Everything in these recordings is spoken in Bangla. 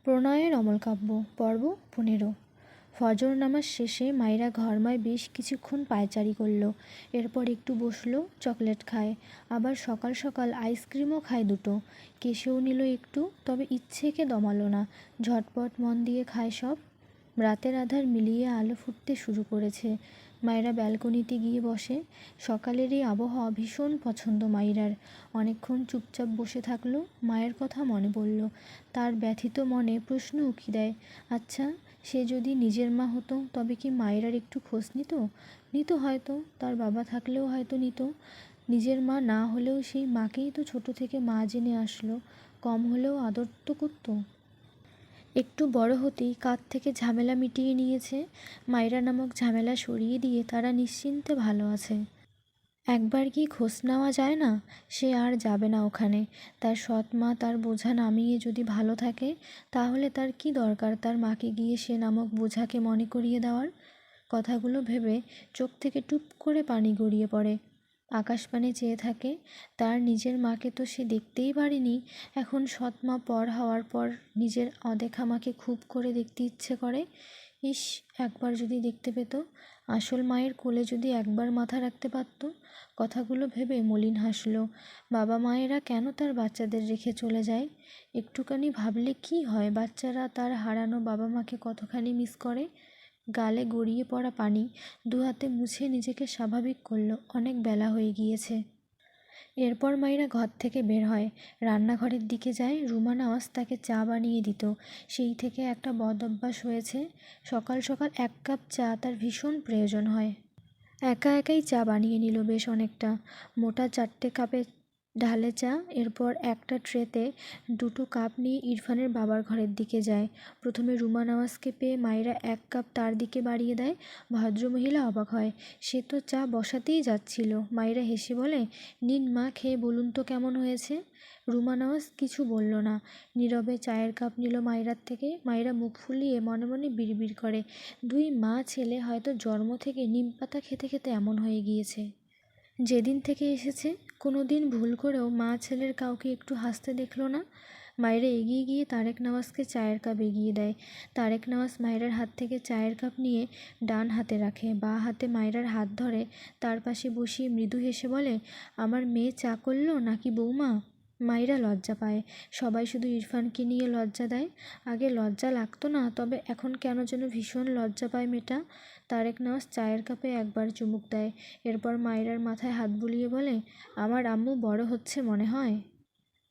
প্রণয়ের অমলকাব্য পর্ব 15। ফজর নামাজ শেষে মায়েরা ঘরমায় বেশ কিছুক্ষণ পায়চারি করল। এরপর একটু বসলো, চকলেট খায়, আবার সকাল সকাল আইসক্রিমও খায় দুটো। কেশেও নিল একটু, তবে ইচ্ছেকে দমালো না, ঝটপট মন দিয়ে খায় সব। রাতের আধার মিলিয়ে আলো ফুটতে শুরু করেছে। মায়েরা ব্যালকনিতে গিয়ে বসে। সকালের এই আবহাওয়া ভীষণ পছন্দ মাইরার। অনেকক্ষণ চুপচাপ বসে থাকলো। মায়ের কথা মনে পড়ল। তার ব্যথিত মনে প্রশ্ন উকি দেয়, আচ্ছা, সে যদি নিজের মা হতো তবে কি মায়েরার একটু খোঁজ নিত? নিত হয়তো, তার বাবা থাকলেও হয়তো নিত। নিজের মা না হলেও সেই মাকেই তো ছোট থেকে মা জেনে আসলো, কম হলেও আদর তো করতো। একটু বড় হতেই কাঁধ থেকে ঝামেলা মিটিয়ে নিয়েছে। মায়রা নামক ঝামেলা সরিয়ে দিয়ে তারা নিশ্চিন্তে ভালো আছে। একবার কি খোঁজ নেওয়া যায় না? সে আর যাবে না ওখানে। তার সৎ মা তার বোঝা নামিয়ে যদি ভালো থাকে, তাহলে তার কি দরকার তার মাকে গিয়ে সে নামক বোঝাকে মনে করিয়ে দেওয়ার? কথাগুলো ভেবে চোখ থেকে টুপ করে পানি গড়িয়ে পড়ে। আকাশপানে চেয়ে থাকে। তার নিজের মাকে তো সে দেখতেই পারেনি। এখন সৎ মা পর হওয়ার পর নিজের অদেখা মাকে খুব করে দেখতে ইচ্ছে করে। ইস, একবার যদি দেখতে পেত, আসল মায়ের কোলে যদি একবার মাথা রাখতে পারত। কথাগুলো ভেবে মলিন হাসল। বাবা মায়েরা কেন তার বাচ্চাদের রেখে চলে যায়? একটুখানি ভাবলে কি হয়, বাচ্চারা তার হারানো বাবা মাকে কতখানি মিস করে। গালে গড়িয়ে পড়া পানি দু হাতে মুছে নিজেকে স্বাভাবিক করল। অনেক বেলা হয়ে গিয়েছে। এরপর মাইরা ঘর থেকে বের হয়, রান্নাঘরের দিকে যায়। রুমা নওয়াজ তাকে চা বানিয়ে দিত। সেই থেকে একটা বদ অভ্যাস হয়েছে, সকাল সকাল 1 কাপ চা তার ভীষণ প্রয়োজন হয়। একা একাই চা বানিয়ে নিল বেশ অনেকটা, মোটা 4টে কাপে ঢালে চা। এরপর একটা ট্রেতে 2টো কাপ নিয়ে ইরফানের বাবার ঘরের দিকে যায়। প্রথমে রুমা নওয়াজকে পেয়ে মায়েরা 1 কাপ তার দিকে বাড়িয়ে দেয়। ভদ্রমহিলা অবাক হয়, সে তো চা বসাতেই যাচ্ছিল। মায়েরা হেসে বলে, নিন মা, খেয়ে বলুন তো কেমন হয়েছে। রুমা নওয়াজ কিছু বলল না, নীরবে চায়ের কাপ নিল মায়েরার থেকে। মায়েরা মুখ ফুলিয়ে মনে মনে বিড়বিড় করে, 2 মা ছেলে হয়তো জন্ম থেকে নিম পাতা খেতে খেতে এমন হয়ে গিয়েছে। যেদিন থেকে এসেছে কোনো দিন ভুল করেও মা ছেলের কাউকে একটু হাসতে দেখল না। মায়েরা এগিয়ে গিয়ে তারেক নওয়াজকে চায়ের কাপ এগিয়ে দেয়। তারেক নওয়াজ মায়েরার হাত থেকে চায়ের কাপ নিয়ে ডান হাতে রাখে, বাঁ হাতে মায়েরার হাত ধরে তার পাশে বসিয়ে মৃদু হেসে বলে, আমার মেয়ে চা করলো নাকি বৌমা? মায়েরা লজ্জা পায়। সবাই শুধু ইরফানকে নিয়ে লজ্জা দেয়। আগে লজ্জা লাগতো না, তবে এখন কেন যেন ভীষণ লজ্জা পায় মেয়েটা। তারেক নওয়াজ চায়ের কাপে একবার চুমুক দেয়। এরপর মায়রার মাথায় হাত বুলিয়ে বলে, আমার আম্মু বড় হচ্ছে মনে হয়।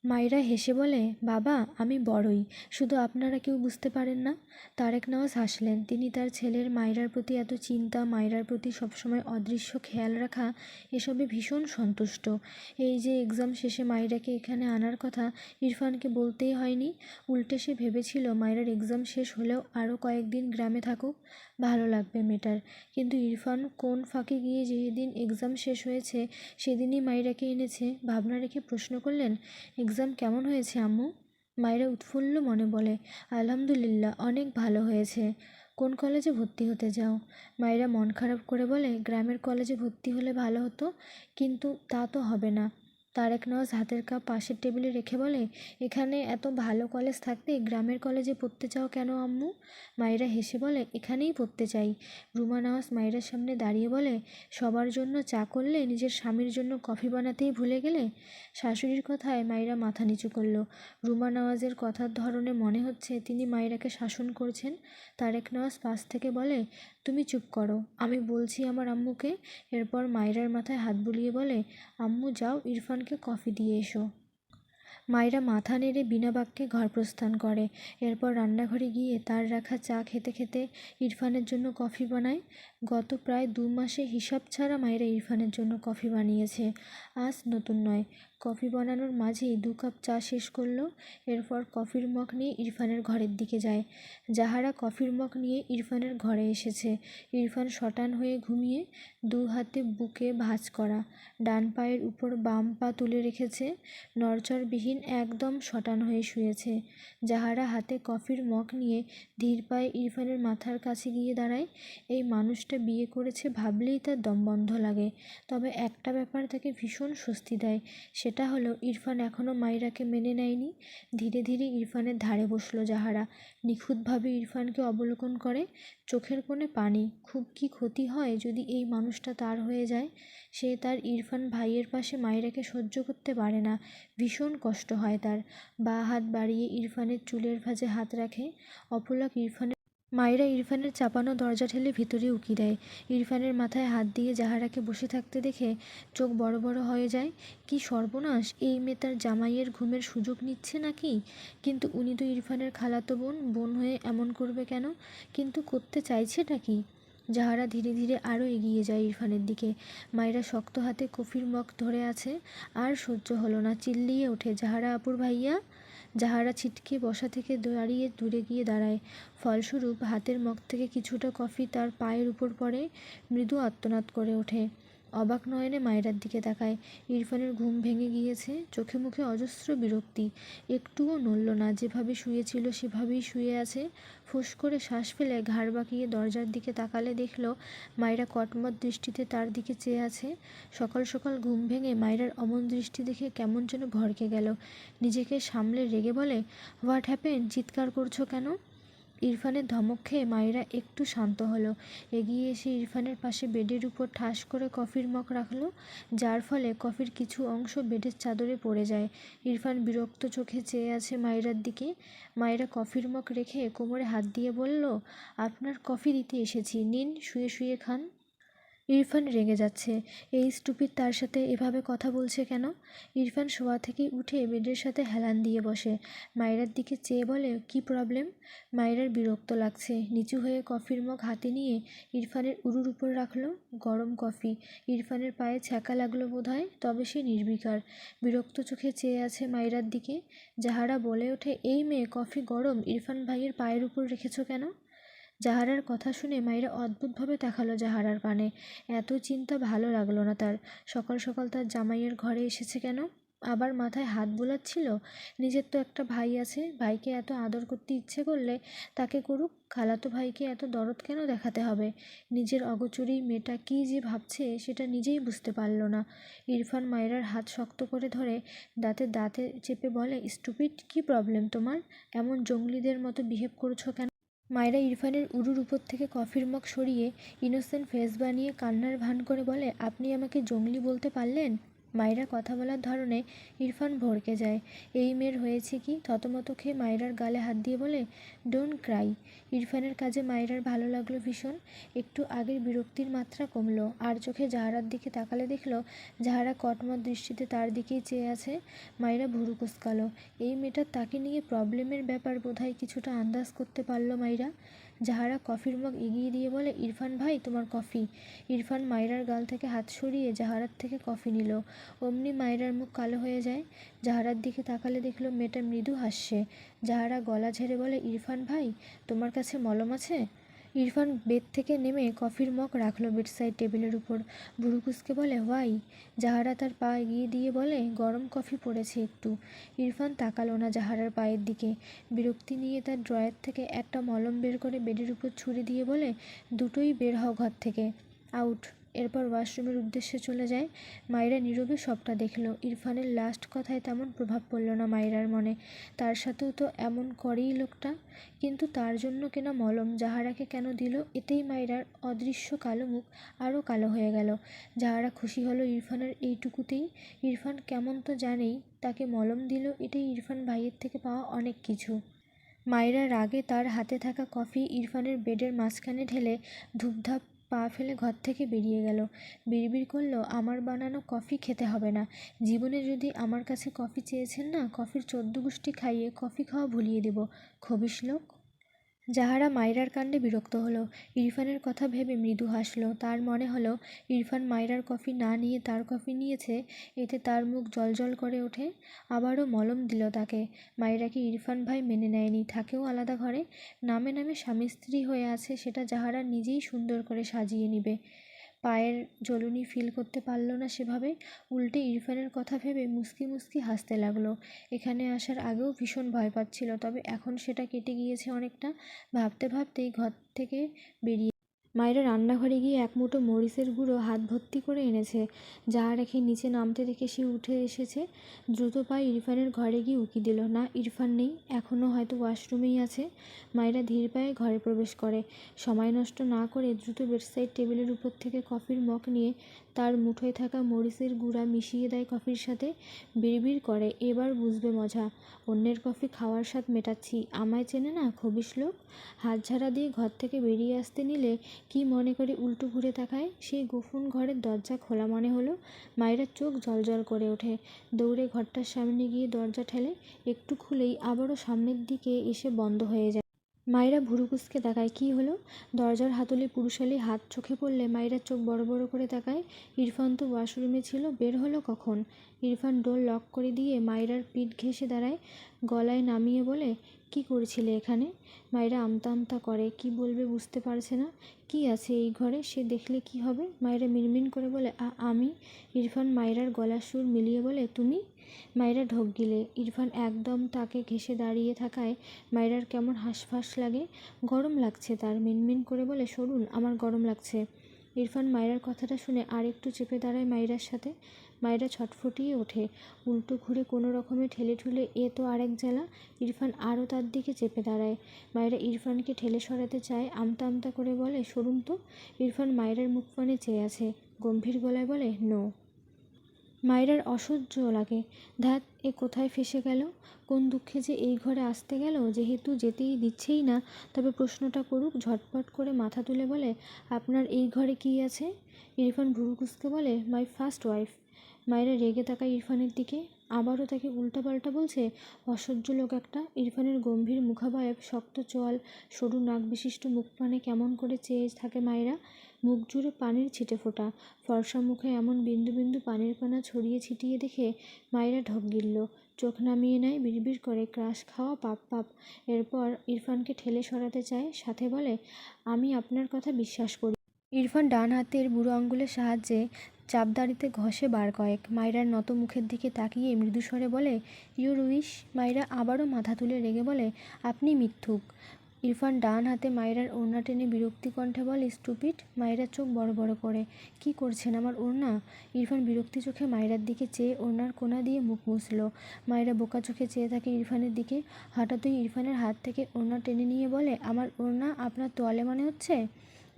মায়েরা হেসে বলে, বাবা আমি বড়ই, শুধু আপনারা কেউ বুঝতে পারেন না। তারেক নওয়াজ হাসলেন। তিনি তার ছেলের মায়রার প্রতি এত চিন্তা, মায়রার প্রতি সবসময় অদৃশ্য খেয়াল রাখা, এসবে ভীষণ সন্তুষ্ট। এই যে এক্সাম শেষে মায়রাকে এখানে আনার কথা ইরফানকে বলতেই হয়নি। উল্টে সে ভেবেছিল মায়রার এক্সাম শেষ হলেও আরও কয়েকদিন গ্রামে থাকুক, ভালো লাগবে মেয়েটার। কিন্তু ইরফান কোন ফাঁকে গিয়ে যেদিন এক্সাম শেষ হয়েছে সেদিনই মায়রাকে এনেছে। ভাবনা রেখে প্রশ্ন করলেন, এক্সাম কেমন হয়েছে আম্মু? মায়েরা উৎফুল্ল মনে বলে, আলহামদুলিল্লাহ, অনেক ভালো হয়েছে। কোন কলেজে ভর্তি হতে যাও? মায়েরা মন খারাপ করে বলে, গ্রামের কলেজে ভর্তি হলে ভালো হতো, কিন্তু তা তো হবে না। তারেক নওয়াজ হাতের কাপ পাশের টেবিলে রেখে বলে, এখানে এত ভালো কলেজ থাকতে গ্রামের কলেজে পড়তে চাও কেন আম্মু? মায়েরা হেসে বলে, এখানেই পড়তে চাই। রুমা নওয়াজ মায়েরার সামনে দাঁড়িয়ে বলে, সবার জন্য চা করলে নিজের স্বামীর জন্য কফি বানাতেই ভুলে গেলে? শাশুড়ির কথায় মায়েরা মাথা নিচু করল। রুমা নওয়াজের কথার ধরনে মনে হচ্ছে তিনি মায়েরাকে শাসন করছেন। তারেক নওয়াজ পাশ থেকে বলে, তুমি চুপ করো, আমি বলছি আমার আম্মুকে। এরপর মায়েরার মাথায় হাত বুলিয়ে বলে, আম্মু যাও ইরফানকে কফি দিয়ে এসো। মায়েরা মাথা নেড়ে বিনা বাক্যে ঘর প্রস্থান করে। এরপর রান্নাঘরে গিয়ে তার রাখা চা খেতে খেতে ইরফানের জন্য কফি বানায়। গত প্রায় 2 মাসে হিসাব ছাড়া মায়েরা ইরফানের জন্য কফি বানিয়েছে। আজ নতুন নয়। কফি বানানোর মাঝেই 2 কাপ চা শেষ করলো। এরপর কফির মগ নিয়ে ইরফানের ঘরের দিকে যায়। জাহারা কফির মগ নিয়ে ইরফানের ঘরে এসেছে। ইরফান শটান হয়ে ঘুমিয়ে, 2 হাতে বুকে ভাঁজ করা, ডান পায়ের উপর বাম পা তুলে রেখেছে, নড়চড়বিহীন একদম শটান হয়ে শুয়েছে। জাহারা হাতে কফির মগ নিয়ে ধীর পায়ে ইরফানের মাথার কাছে গিয়ে দাঁড়ায়। এই মানুষটা মানুষটা বিয়ে করেছে ভাবলেই তার দম বন্ধ লাগে। তবে একটা ব্যাপার তাকে ভীষণ স্বস্তি দেয়, সেটা হলো ইরফান এখনও মাইরাকে মেনে নেয়নি। ধীরে ধীরে ইরফানের ধারে বসলো জাহারা, নিখুঁতভাবে ইরফানকে অবলোকন করে, চোখের কোণে পানি। খুব কি ক্ষতি হয় যদি এই মানুষটা তার হয়ে যায়? সে তার ইরফান ভাইয়ের পাশে মাইরাকে সহ্য করতে পারে না, ভীষণ কষ্ট হয় তার। বাঁ হাত বাড়িয়ে ইরফানের চুলের ভাঁজে হাত রাখে। অপলক মাইরা ইরফানের চাপানো দরজা ঠেলে ভিতরে উকি দেয়। ইরফানের মাথায় হাত দিয়ে জাহারাকে বসে থাকতে দেখে চোখ বড় বড় হয়ে যায়। কি সর্বনাশ, এই মেয়ে তার জামাইয়ের ঘুমের সুযোগ নিচ্ছে নাকি? কিন্তু উনি তো ইরফানের খালাতো বোন, বোন হয়ে এমন করবে কেন? কিন্তু করতে চাইছেটা কি? জাহারা ধীরে ধীরে আরও এগিয়ে যায় ইরফানের দিকে। মাইরা শক্ত হাতে কফির মগ ধরে আছে। আর সহ্য হলো না, চিল্লিয়ে ওঠে, জাহারা আপুর ভাইয়া। জাহারা ছিটকে বসা থেকে দাঁড়িয়ে দূরে গিয়ে দাঁড়ায়। ফলস্বরূপ হাতের মগ থেকে কিছুটা কফি তার পায়ের উপর পড়ে। মৃদু আর্তনাদ করে ওঠে। অবাক নয়নে মায়রার দিকে তাকায়। ইরফানের ঘুম ভেঙে গিয়েছে, চোখে মুখে অজস্র বিরক্তি। একটুও নড়ল না, যেভাবে শুয়েছিল সেভাবেই শুয়ে আছে। ফুঁস করে শ্বাস ফেলে ঘাড় বাঁকিয়ে দরজার দিকে তাকালে দেখল মায়রা কটমট দৃষ্টিতে তার দিকে চেয়ে আছে। সকাল সকাল ঘুম ভেঙে মায়রার অমন দৃষ্টি দেখে কেমন যেন ভড়কে গেল। নিজেকে সামলে রেগে বলে, হোয়াট হ্যাপেন, চিৎকার করছো কেন? ইরফানের ধমক খেয়ে মায়রা একটু শান্ত হলো। এগিয়ে এসে ইরফানের পাশে বেডের উপর ঠাস করে কফির মগ রাখলো, যার ফলে কফির কিছু অংশ বেডের চাদরে পড়ে যায়। ইরফান বিরক্ত চোখে চেয়ে আছে মায়রার দিকে। মায়রা কফির মগ রেখে কোমরে হাত দিয়ে বলল, আপনার কফি দিতে এসেছি, নিন, শুয়ে শুয়ে খান। ইরফান রেগে যাচ্ছে, এই স্টুপিড তার সাথে এভাবে কথা বলছে কেন? ইরফান শোয়া থেকে উঠে বেডের সাথে হেলান দিয়ে বসে। মায়রার দিকে চেয়ে বলে, কি প্রবলেম? মায়রার বিরক্ত লাগছে। নিচু হয়ে কফির মগ হাতে নিয়ে ইরফানের উরুর উপর রাখলো। গরম কফি। ইরফানের পায়ে ছ্যাঁকা লাগলো বোধহয়, তবে সে নির্বিকার। বিরক্ত চোখে চেয়ে আছে মায়রার দিকে। জাহারা বলে ওঠে, এই মেয়ে, কফি গরম, ইরফান ভাইয়ের পায়ের উপর রেখেছ কেন? জাহারার কথা শুনে মাইরা অদ্ভুতভাবে তাকালো জাহারার পানে। এত চিন্তা ভালো লাগলো না তার। সকাল সকাল তার জামাইয়ের ঘরে এসেছে কেন? আবার মাথায় হাত বোলাচ্ছিল। নিজের তো একটা ভাই আছে, ভাইকে এত আদর করতে ইচ্ছে করলে তাকে করুক, খালাতো ভাইকে এত দরদ কেন দেখাতে হবে? নিজের অগোচরেই মেয়েটা কী যে ভাবছে সেটা নিজেই বুঝতে পারল না। ইরফান মায়রার হাত শক্ত করে ধরে দাঁতে চেপে বলে, স্টুপিড, কী প্রবলেম তোমার? এমন জঙ্গলিদের মতো বিহেভ করছো কেন? মায়রা ইরফানের উরুর উপর থেকে কফির মগ সরিয়ে ইনোসেন্ট ফেস বানিয়ে কান্নার ভান করে বলে, আপনি আমাকে জঙ্গলি বলতে পারলেন? মায়রা কথা বলার ধরনে ইরফান ভড়কে যায়। এই মেয়ের হয়েছে কি? থতমত খেয়ে মায়রার গালে হাত দিয়ে বলে, ডোন্ট ক্রাই। ইরফানের কাজে মায়রার ভালো লাগলো ভীষণ। একটু আগের বিরক্তির মাত্রা কমলো। আর চোখে জাহারার দিকে তাকালে দেখলো জাহারা কটমট দৃষ্টিতে তার দিকেই চেয়ে আছে। মায়রা ভুরু কুঁচকালো। এই মেয়েটার তাকে নিয়ে প্রবলেমের ব্যাপার বোধহয় কিছুটা আন্দাজ করতে পারল মায়রা। জাহারা কফির মগ এগিয়ে দিয়ে বলে, ইরফান ভাই, তোমার কফি। ইরফান মায়রার গাল থেকে হাত সরিয়ে জাহারার থেকে কফি নিল। অমনি মায়রার মুখ কালো হয়ে যায়। জাহারার দিকে তাকালে দেখলো মেয়েটা মৃদু হাসছে। জাহারা গলা ঝেড়ে বলে, ইরফান ভাই, তোমার কাছে মলম আছে? ইরফান বেড থেকে নেমে কফির মগ রাখলো বেডসাইড টেবিলের উপর। ভুরু কুঁচকে বলে, হোয়াই? জাহারা তার পা এগিয়ে দিয়ে বলে, গরম কফি পড়েছে একটু। ইরফান তাকালো না জাহারার পায়ের দিকে। বিরক্তি নিয়ে তার ড্রয়ার থেকে একটা মলম বের করে বেডের উপর ছুঁড়ে দিয়ে বলে, দুটোই বের হও ঘর থেকে, আউট। এরপর ওয়াশরুমের উদ্দেশ্যে চলে যায়। মায়রা নীরবে সবটা দেখল। ইরফানের লাস্ট কথায় তেমন প্রভাব পড়ল না মায়রার মনে। তার সাথেও তো এমন করেই লোকটা। কিন্তু তার জন্য কেনা মলম জাহারাকে কেন দিল, এতেই মায়রার অদৃশ্য কালো মুখ আরও কালো হয়ে গেল। জাহারা খুশি হলো ইরফানের এইটুকুতেই। ইরফান কেমন তো জানেই, তাকে মলম দিল, এটাই ইরফান ভাইয়ের থেকে পাওয়া অনেক কিছু। মায়রা রাগে তার হাতে থাকা কফি ইরফানের বেডের মাঝখানে ঢেলে ধূপধাপ পা ফেলে ঘর থেকে বেরিয়ে গেল। বিড়বিড় করল, আমার বানানো কফি খেতে হবে না। জীবনে যদি আমার কাছে কফি চেয়েছেন না, কফির 14 গুষ্টি খাইয়ে কফি খাওয়া ভুলিয়ে দেব, খবিশ লোক। জাহারা মায়রার কাণ্ডে বিরক্ত হলো। ইরফানের কথা ভেবে মৃদু হাসলো। তার মনে হলো ইরফান মায়রার কফি না নিয়ে তার কফি নিয়েছে, এতে তার মুখ জ্বলজ্বল করে ওঠে। আবারও মলম দিল তাকে। মায়রাকে ইরফান ভাই মেনে নেয়নি, থাকেও আলাদা ঘরে। নামে নামে স্বামী স্ত্রী হয়ে আছে, সেটা জাহারা নিজেই সুন্দর করে সাজিয়ে নিবে। পায়ের জ্বলুনি ফিল করতে পারল না সেভাবে। উল্টে ইরফানের কথা ভেবে মুচকি মুচকি হাসতে লাগলো। এখানে আসার আগেও ভীষণ ভয় পাচ্ছিল, তবে এখন সেটা কেটে গিয়েছে অনেকটা। ভাবতে ভাবতেই ঘর থেকে বেরিয়ে মায়েরা রান্নাঘরে গিয়ে এক মুঠো মরিচের গুঁড়ো হাত ভর্তি করে এনেছে। যা রেখে নিচে নামতে দেখে সে উঠে এসেছে। দ্রুত পায়ে ইরফানের ঘরে গিয়ে উকি দিল। না, ইরফান নেই, এখনও হয়তো ওয়াশরুমেই আছে। মায়েরা ধীর পায়ে ঘরে প্রবেশ করে। সময় নষ্ট না করে দ্রুত বেডসাইড টেবিলের উপর থেকে কফির মগ নিয়ে তার মুঠোয় থাকা মরিচের গুঁড়া মিশিয়ে দেয় কফির সাথে। বিড়বিড় করে, এবার বুঝবে মজা। অন্যের কফি খাওয়ার স্বাদ মেটাচ্ছি, আমায় চেনে না খবিশ লোক। হাত ঝাড়া দিয়ে ঘর থেকে বেরিয়ে আসতে নিলে কি মনে করে উল্টো ঘুরে তাকায়। সেই গোপন ঘরের দরজা খোলা মনে হলো। মায়েরার চোখ জ্বলজ্বল করে ওঠে। দৌড়ে ঘরটার সামনে গিয়ে দরজা ঠেলে। একটু খুলেই আবারও সামনের দিকে এসে বন্ধ হয়ে যায়। মায়েরা ভুরু কুঁচকে তাকায়। কী হলো? দরজার হাতলে পুরুষালী হাত চোখে পড়লে মায়েরার চোখ বড় বড় করে তাকায়। ইরফান তো ওয়াশরুমে ছিল, বের হলো কখন? ইরফান ডোর লক করে দিয়ে মায়েরার পিঠ ঘেঁষে দাঁড়ায়। গলায় নামিয়ে বলে, কি করেছিলে এখানে? মায়েরা আমতা আমতা করে, কি বলবে বুঝতে পারছে না। কি আছে এই ঘরে, সে দেখলে কি হবে? মায়েরা মিনমিন করে বলে, আমি। ইরফান মায়েরার গলার সুর মিলিয়ে বলে, তুমি? মায়েরা ঢোক গিলে। ইরফান একদম তাকে ঘেঁষে দাঁড়িয়ে থাকায় মায়েরার কেমন হাঁসফাঁস লাগে। গরম লাগছে তার। মিনমিন করে বলে, সরুন, আমার গরম লাগছে। ইরফান মায়েরার কথাটা শুনে আর একটু চেপে দাঁড়ায় মায়েরার সাথে। মায়েরা ছটফটিয়ে ওঠে। উল্টো ঘুরে কোনো রকমে ঠেলে ঠুলে এ তো আরেক জ্বালা। ইরফান আরও তার দিকে চেপে দাঁড়ায়। মায়েরা ইরফানকে ঠেলে সরাতে চায়, আমতা আমতা করে বলে, সরুন তো। ইরফান মায়েরার মুখপানে চেয়ে আছে। গম্ভীর গলায় বলে, নো। মায়েরার অসহ্য লাগে। ধ্যাত, এ কোথায় ফেঁসে গেল? কোন দুঃখে যে এই ঘরে আসতে গেল? যেহেতু যেতেই দিচ্ছেই না, তবে প্রশ্নটা করুক। ঝটপট করে মাথা তুলে বলে, আপনার এই ঘরে কী আছে? ইরফান ভুরু কুঁচকে বলে, মাই ফার্স্ট ওয়াইফ। মায়েরা রেগে তাকায় ইরফানের দিকে। আবারও তাকে উল্টাপাল্টা বলছে। অসহ্য লোক একটা। ইরফানের গম্ভীর মুখাবয়ব, শক্ত চোয়াল, সরু নাক বিশিষ্ট মুখপানে কেমন করে চেয়ে থাকে মায়েরা। মুখ জুড়ে পানির ছিটে ফোটা। ফর্সা মুখে এমন বিন্দু বিন্দু পানির কণা ছড়িয়ে ছিটিয়ে দেখে মায়েরা ঢোক গিলল। চোখ নামিয়ে নেয়, বিড়বিড় করে, ক্রাশ খাওয়া পাপ পাপ। এরপর ইরফানকে ঠেলে সরাতে চায়, সাথে বলে, আমি আপনার কথা বিশ্বাস করি। ইরফান ডান হাতের বুড়ো আঙুলের সাহায্যে চাপদাড়িতে ঘষে বার কয়েক। মায়েরার নত মুখের দিকে তাকিয়ে মৃদুস্বরে বলে, ইউর উইশ। মায়েরা আবারও মাথা তুলে রেগে বলে, আপনি মিথ্যুক। ইরফান ডান হাতে মায়েরার ওড়না টেনে বিরক্তি কণ্ঠে বলে, স্টুপিড। মায়েরার চোখ বড় বড় করে, কি করছেন আমার ওড়না? ইরফান বিরক্তি চোখে মায়েরার দিকে চেয়ে ওড়নার কোনা দিয়ে মুখ মুছল। মায়েরা বোকা চোখে চেয়ে থাকে ইরফানের দিকে। হঠাৎই ইরফানের হাত থেকে ওড়না টেনে নিয়ে বলে, আমার ওড়না আপনার তোয়ালে মনে হচ্ছে?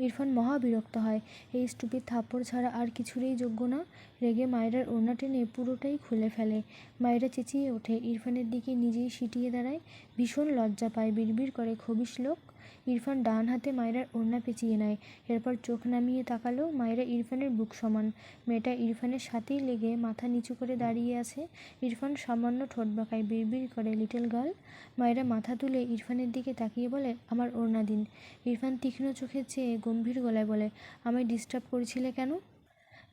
ইরফান মহা বিরক্ত হয়। এই স্টুপিড থাপ্পড় ছাড়া আর কিছুরই যোগ্য না। রেগে মায়েরার ওড়না টেনে পুরোটাই খুলে ফেলে। মায়েরা চেঁচিয়ে ওঠে, ইরফানের দিকে নিজেই সিটিয়ে দাঁড়ায়। ভীষণ লজ্জা পায়, বিড়বিড় করে, খবিশ লোক। ইরফান ডান হাতে মায়েরার ওড়না পেঁচিয়ে নেয়। এরপর চোখ নামিয়ে তাকালো। মায়েরা ইরফানের বুক সমান। মেয়েটা ইরফানের সাথেই লেগে মাথা নিচু করে দাঁড়িয়ে আছে। ইরফান সামান্য ঠোঁট বাঁকায়, বিড়বিড় করে, লিটল গার্ল। মায়েরা মাথা তুলে ইরফানের দিকে তাকিয়ে বলে, আমার ওড়না দিন। ইরফান তীক্ষ্ণ চোখে চেয়ে গম্ভীর গলায় বলে, আমায় ডিস্টার্ব করেছিলে কেন?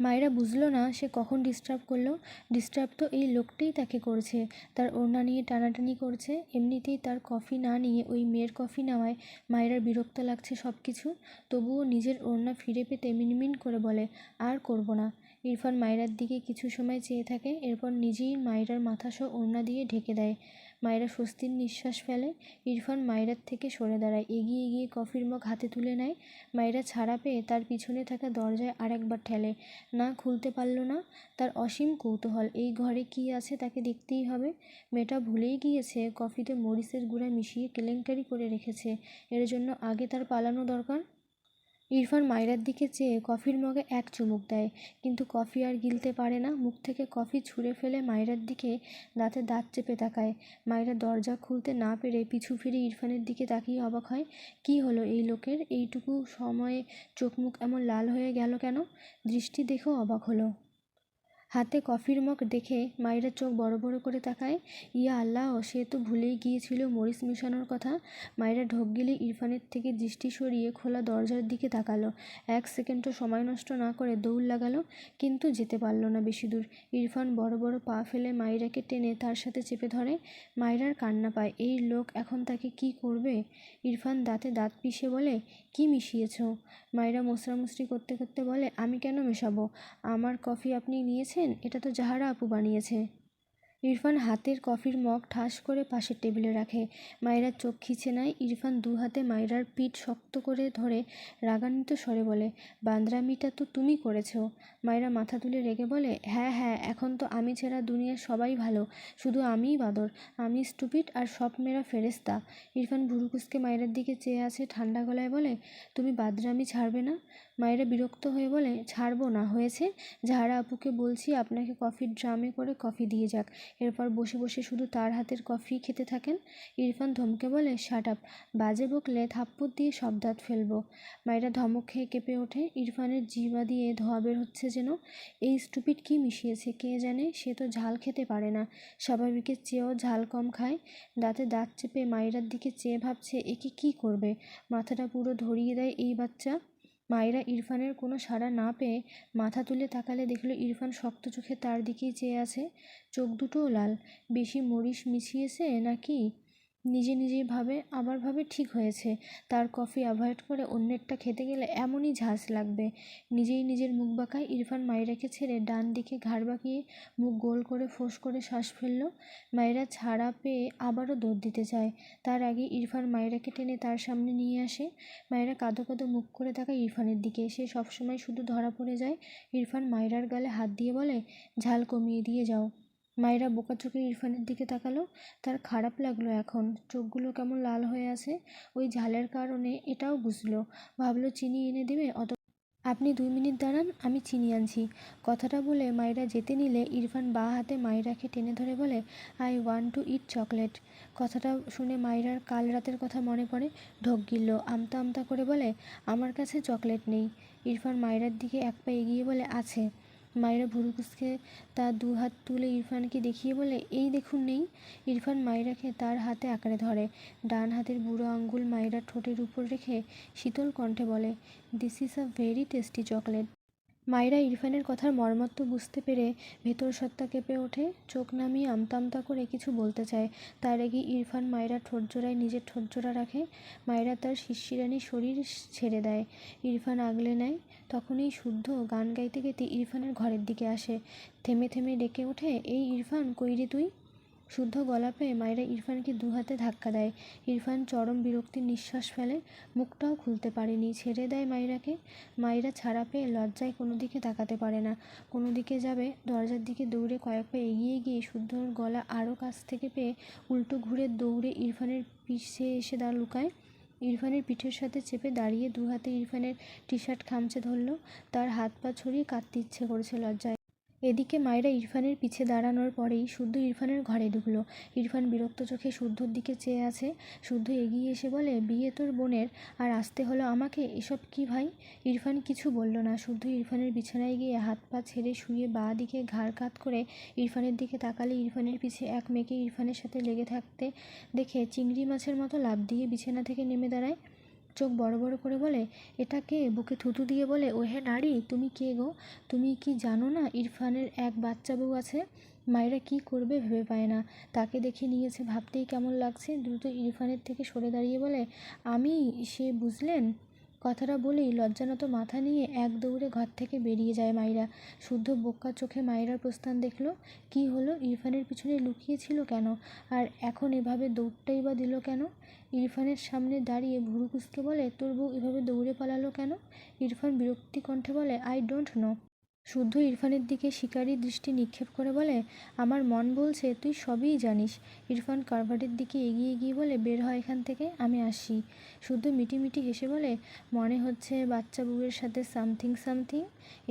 মায়েরা বুঝলো না সে কখন ডিস্টার্ব করলো। ডিস্টার্ব তো এই লোকটাই তাকে করছে। তার ওড়না নিয়ে টানাটানি করছে। এমনিতেই তার কফি না নিয়ে ওই মেয়ের কফি নেওয়ায় মায়েরার বিরক্ত লাগছে সব কিছু। তবুও নিজের ওড়না ফিরে পেতে মিনমিন করে বলে, আর করব না। ইরফান মায়েরার দিকে কিছু সময় চেয়ে থাকে। এরপর নিজেই মায়েরার মাথাসহ ওড়না দিয়ে ঢেকে দেয়। মায়েরা স্বস্তির নিঃশ্বাস ফেলে। ইরফান মায়েরার থেকে সরে দাঁড়ায়, এগিয়ে গিয়ে কফির মগ হাতে তুলে নেয়। মায়েরা ছাড়া পেয়ে তার পিছনে থাকা দরজায় আরেকবার ঠেলে। না, খুলতে পারল না। তার অসীম কৌতূহল, এই ঘরে কী আছে তাকে দেখতেই হবে। মেয়েটা ভুলেই গিয়েছে কফিতে মরিচের গুঁড়া মিশিয়ে কেলেঙ্কারি করে রেখেছে। এর জন্য আগে তার পালানো দরকার। ইরফান মায়েরার দিকে চেয়ে কফির মগে এক চুমুক দেয়, কিন্তু কফি আর গিলতে পারে না। মুখ থেকে কফি ছুঁড়ে ফেলে মায়েরার দিকে দাঁতে দাঁত চেপে তাকায়। মায়েরা দরজা খুলতে না পেরে পিছু ফিরে ইরফানের দিকে তাকিয়ে অবাক হয়। কী হলো এই লোকের? এইটুকু সময়ে চোখ মুখ এমন লাল হয়ে গেল কেন? দৃষ্টি দেখেও অবাক হলো। হাতে কফির মগ দেখে মায়েরা চোখ বড় বড় করে তাকায়। ইয়া আল্লাহ, সে তো ভুলেই গিয়েছিল মরিচ মেশানোর কথা। মায়েরা ঢোক গেলে ইরফানের থেকে দৃষ্টি সরিয়ে খোলা দরজার দিকে তাকালো। এক সেকেন্ডও সময় নষ্ট না করে দৌড় লাগালো, কিন্তু যেতে পারল না বেশি দূর। ইরফান বড় বড় পা ফেলে মায়েরাকে টেনে তার সাথে চেপে ধরে। মায়েরার কান্না পায়। এই লোক এখন তাকে কি করবে? ইরফান দাঁতে দাঁত পিষে বলে, কি মিশিয়েছ? মায়েরা মোছড়ামুছড়ি করতে করতে বলে, আমি কেন মেশাবো? আমার কফি আপনি নিয়েছেন? এটা তো জাহারা আপু বানিয়েছে। ইরফান হাতের কফির মগ ঠাস করে পাশের টেবিলে রাখে। মায়রার চোখ খিচে নেয়। ইরফান দু হাতে মায়রার পিঠ শক্ত করে ধরে রাগান্বিত স্বরে বলে, বান্দরামিটা তো তুমি করেছো। মায়রা মাথা তুলে রেগে বলে, হ্যাঁ হ্যাঁ, এখন তো আমি ছাড়া দুনিয়ার সবাই ভালো, শুধু আমিই বাদর। আমি স্টুপিড আর সব মেয়েরা ফেরেস্তা। ইরফান ভুরু কুঁচকে মায়রার দিকে চেয়ে আছে, ঠান্ডা গলায় বলে, তুমি বাদরামি ছাড়বে না? মায়রা বিরক্ত হয়ে বলে, ছাড়বো না, হয়েছে? জাহারা আপুকে বলছি আপনাকে কফির ড্রামে করে কফি দিয়ে যাক, এরপর বসে বসে শুধু তার হাতের কফি খেতে থাকেন। ইরফান ধমকে বলে, শাট আপ, বাজে বকলে থাপ্পড় দিয়ে সব দাঁত ফেলবো। মায়েরা ধমক খেয়ে কেঁপে ওঠে। ইরফানের জিহ্বা দিয়ে ধোঁয়া বের হচ্ছে যেন। এই স্টুপিড কি মিশিয়েছে কে জানে, সে তো ঝাল খেতে পারে না, স্বাভাবিকের চেয়েও ঝাল কম খায়। দাঁতে দাঁত চেপে মায়েরার দিকে চেয়ে ভাবছে একে কি করবে। মাথাটা পুরো ধরিয়ে দেয় এই বাচ্চা। মায়েরা ইরফানের কোনো সাড়া না পেয়ে মাথা তুলে তাকালে দেখল ইরফান শক্ত চোখে তার দিকেই চেয়ে আছে। চোখ দুটোও লাল। বেশি মরিচ মিশিয়েছে নাকি? নিজে নিজেই ভাবে, আবার ভাবে ঠিক হয়েছে। তার কফি অ্যাভয়েড করে অন্যেরটা খেতে গেলে এমনই ঝাঁজ লাগবে। নিজেই নিজের মুখ বাঁকায়। ইরফান মায়েরাকে ছেড়ে ডান দিকে ঘাড় বাঁকিয়ে মুখ গোল করে ফোঁস করে শ্বাস ফেলল। মায়েরা ছাড়া পেয়ে আবারও দৌড় দিতে চায়। তার আগে ইরফান মায়েরাকে টেনে তার সামনে নিয়ে আসে। মায়েরা কাঁদো কাঁদো মুখ করে তাকায় ইরফানের দিকে। সে সবসময় শুধু ধরা পড়ে যায়। ইরফান মায়েরার গালে হাত দিয়ে বলে, ঝাল কমিয়ে দিয়ে যাও। মায়েরা বোকা চোখে ইরফানের দিকে তাকালো। তার খারাপ লাগলো এখন। চোখগুলো কেমন লাল হয়ে আছে। ওই ঝালের কারণে এটাও বুঝলো। ভাবলো চিনি এনে দেবে। আপনি 2 মিনিট দাঁড়ান, আমি চিনি আনছি। কথাটা বলে মায়েরা যেতে নিলে ইরফান বাঁ হাতে মায়েরাকে টেনে ধরে বলে, I want to it chocolate. কথাটা শুনে মায়েরার কাল রাতের কথা মনে পড়ে। ঢোক গিলল। আমতা আমতা করে বলে, আমার কাছে চকলেট নেই। ইরফান মায়েরার দিকে এক পা এগিয়ে বলে, আছে। মায়েরা ভুরু কুঁচকে তার 2 হাত তুলে ইরফানকে দেখিয়ে বলে, এই দেখুন নেই। ইরফান মায়েরাকে তার হাতে আঁকড়ে ধরে। ডান হাতের বুড়ো আঙ্গুল মায়েরার ঠোঁটের উপর রেখে শীতল কণ্ঠে বলে, this is a very tasty chocolate. মায়েরা ইরফানের কথার মর্মত্ব বুঝতে পেরে ভেতর সত্ত্বা কেঁপে ওঠে। চোখ নামিয়ে আমতা আমতা করে কিছু বলতে চায়। তার আগে ইরফান মায়েরার ঠোঁটজোড়ায় নিজের ঠোঁটজোড়া রাখে। মায়েরা তার শিরশিরানি শরীর ছেড়ে দেয়। ইরফান আগলে নেয়। তখনই শুদ্ধ গান গাইতে গাইতে ইরফানের ঘরের দিকে আসে। থেমে থেমে ডেকে ওঠে, এই ইরফান, কই রে তুই? শুদ্ধ গলা পেয়ে মায়েরা ইরফানকে 2 হাতে ধাক্কা দেয়। ইরফান চরম বিরক্তির নিঃশ্বাস ফেলে। মুখটাও খুলতে পারেনি, ছেড়ে দেয় মায়েরাকে। মায়েরা ছাড়া পেয়ে লজ্জায় কোনো দিকে তাকাতে পারে না। কোনো দিকে যাবে, দরজার দিকে দৌড়ে কয়েক পা এগিয়ে গিয়ে শুদ্ধর গলা আরও কাছ থেকে পেয়ে উল্টো ঘুরে দৌড়ে ইরফানের পিছে এসে লুকায়। ইরফানের পিঠের সাথে চেপে দাঁড়িয়ে 2 হাতে ইরফানের টি শার্ট খামচে ধরল। তার হাত পা ছড়িয়ে কাঁদতে ইচ্ছে করেছে লজ্জায়। এদিকে মায়েরা ইরফানের পিছে দাঁড়ানোর পরেই শুদ্ধ ইরফানের ঘরে ঢুকলো। ইরফান বিরক্ত চোখে শুদ্ধর দিকে চেয়ে আছে। শুদ্ধ এগিয়ে এসে বলে, বিয়ে তোর বোনের, আর আসতে হলো আমাকে, এসব কি ভাই? ইরফান কিছু বলল না। শুদ্ধ ইরফানের বিছানায় গিয়ে হাত পা ছেড়ে শুয়ে বাঁ দিকে ঘাড় কাত করে ইরফানের দিকে তাকালে ইরফানের পিছে এক মেয়েকে ইরফানের সাথে লেগে থাকতে দেখে চিংড়ি মাছের মতো লাফ দিয়ে বিছানা থেকে নেমে দাঁড়ায়। চোখ বড় বড় করে বলে, এটা কে? বুকে থুতু দিয়ে বলে, ওহে নারী, তুমি কে গো? তুমি কি জানো না ইরফানের এক বাচ্চা বউ আছে? মায়েরা কি করবে ভেবে পায় না। তাকে দেখে নিয়েছে ভাবতেই কেমন লাগছে। দ্রুত ইরফানের থেকে সরে দাঁড়িয়ে বলে, আমি, সে বুঝলেন। কথাটা বলেই লজ্জানত মাথা নিয়ে এক দৌড়ে ঘর থেকে বেরিয়ে যায় মায়েরা। শুদ্ধ বোকা চোখে মায়েরার প্রস্থান দেখল। কি হলো? ইরফানের পিছনে লুকিয়ে ছিল কেন? আর এখন এভাবে দৌড়টাই বা দিল কেন? ইরফানের সামনে দাঁড়িয়ে ভুরু কুঁচকে বলে, তোর বউ এভাবে দৌড়ে পালালো কেন? ইরফান বিরক্তি কণ্ঠে বলে, আই ডোন্ট নো। শুদ্ধ ইরফানের দিকে শিকারী দৃষ্টি নিক্ষেপ করে বলে, আমার মন বলছে তুই সবই জানিস। ইরফান কার্ভারের দিকে এগিয়ে গিয়ে বলে, বের হয় এখান থেকে, আমি আসি। শুদ্ধ মিটিমিটি হেসে বলে, মনে হচ্ছে বাচ্চা বউয়ের সাথে সামথিং সামথিং।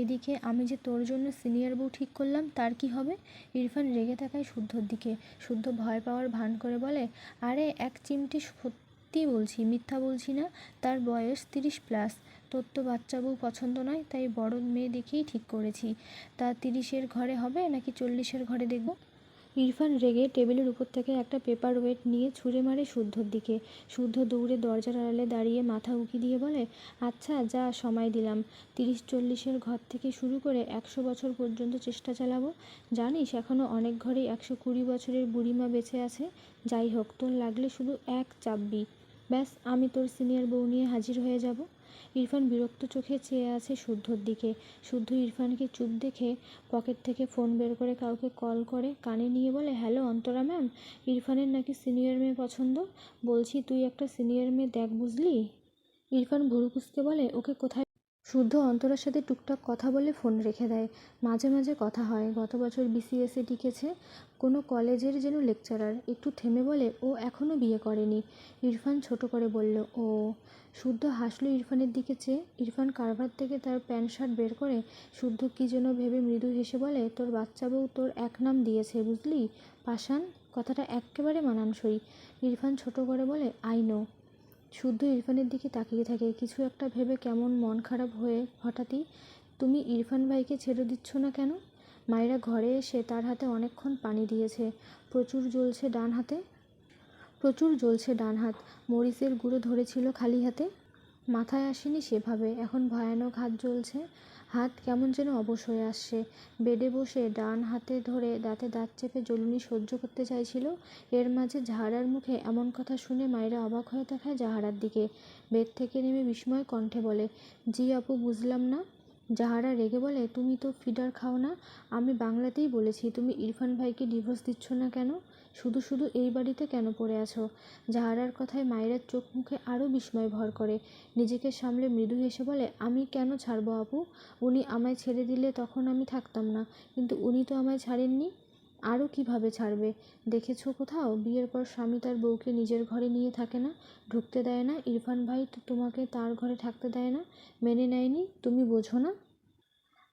এদিকে আমি যে তোর জন্য সিনিয়র বউ ঠিক করলাম, তার কি হবে? ইরফান রেগে তাকায় শুদ্ধর দিকে। শুদ্ধ ভয় পাওয়ার ভান করে বলে, আরে এক চিমটি সত্যি বলছি, মিথ্যা বলছি না। তার বয়স 30+। তোর তো বাচ্চা বউ পছন্দ নয়, তাই বড় মেয়ে দেখেই ঠিক করেছি। তা 30-এর ঘরে হবে নাকি 40-এর ঘরে দেখব? ইরফান রেগে টেবিলের উপর থেকে একটা পেপার ওয়েট নিয়ে ছুঁড়ে মারে শুদ্ধর দিকে। শুদ্ধ দৌড়ে দরজার আড়ালে দাঁড়িয়ে মাথা উঁকি দিয়ে বলে, আচ্ছা যা, সময় দিলাম। 30-40-এর ঘর থেকে শুরু করে 100 বছর পর্যন্ত চেষ্টা চালাবো। জানিস এখনও অনেক ঘরেই 120 বছরের বুড়িমা বেঁচে আছে। যাই হোক, তোর লাগলে শুধু এক চাপবি। ব্যাস আমি তোর সিনিয়র বউ নিয়ে হাজির হয়ে যাব। ইরফান বিরক্ত চোখে চেয়ে আছে শুদ্ধর দিকে। শুদ্ধ ইরফানকে চুপ দেখে পকেট থেকে ফোন বের করে কাউকে কল করে কানে নিয়ে বলে, হ্যালো অন্তরা ম্যাম, ইরফানের নাকি সিনিয়র মেয়ে পছন্দ, বলছি তুই একটা সিনিয়র মেয়ে দেখ বুঝলি। ইরফান ভুরু কুঁচকে বলে, ওকে কোথায়। শুদ্ধ অন্তরার সাথে টুকটাক কথা বলে ফোন রেখে দেয়। মাঝে মাঝে কথা হয়। গত বছর বিসিএসে টিকেছে, কোনো কলেজের যেন লেকচারার। একটু থেমে বলে, ও এখনও বিয়ে করেনি। ইরফান ছোট করে বলল, ও। শুদ্ধ হাসলো ইরফানের দিকে চেয়ে। ইরফান কারভার থেকে তার প্যান্ট শার্ট বের করে শুদ্ধ কী যেন ভেবে মৃদু হেসে বলে, তোর বাচ্চা বউ তোর এক নাম দিয়েছে বুঝলি পাষাণ। কথাটা এক্কেবারে মানানসই। ইরফান ছোট করে বলে, আই নো। শুদ্ধ ইরফানের দিকে তাকিয়ে থাকে, কিছু একটা ভেবে কেমন মন খারাপ হয়ে হঠাৎই। তুমি ইরফান ভাইকে ছেড়ে দিচ্ছ না কেন? মায়েরা ঘরে এসে তার হাতে অনেকক্ষণ পানি দিয়েছে। প্রচুর জ্বলছে ডান হাত। মরিচের গুঁড়ো ধরেছিল খালি হাতে। মাথায় আসেনি সেভাবে, এখন ভয়ানক হাত জ্বলছে। হাত কেমন যেন অবশ হয়ে আসছে। বেডে বসে ডান হাতে ধরে দাঁতে দাঁত চেপে জ্বলুনি সহ্য করতে চাইছিল। এর মাঝে জাহারার মুখে এমন কথা শুনে মায়েরা অবাক হয়ে তাকায় জাহারার দিকে। বেড থেকে নেমে বিস্ময় কণ্ঠে বলে, জি আপু, বুঝলাম না। জাহারা রেগে বলে, তুমি তো ফিডার খাও না। আমি বাংলাতেই বলেছি, তুমি ইরফান ভাইকে ডিভোর্স দিচ্ছ না কেন? শুধু শুধু এই বাড়িতে কেন পড়ে আছো? জাহারার কথায় মায়েরার চোখ মুখে আরও বিস্ময় ভর করে। নিজেকে সামলে মৃদু হেসে বলে, আমি কেন ছাড়বো আপু? উনি আমায় ছেড়ে দিলে তখন আমি থাকতাম না, কিন্তু উনি তো আমায় ছাড়েননি। আরও কিভাবে ছাড়বে? দেখেছো কোথাও বিয়ের পর স্বামী তার বউকে নিজের ঘরে নিয়ে থাকে না, ঢুকতে দেয় না? ইরফান ভাই তো তোমাকে তার ঘরে থাকতে দেয় না, মেনে নেয়নি, তুমি বোঝো না?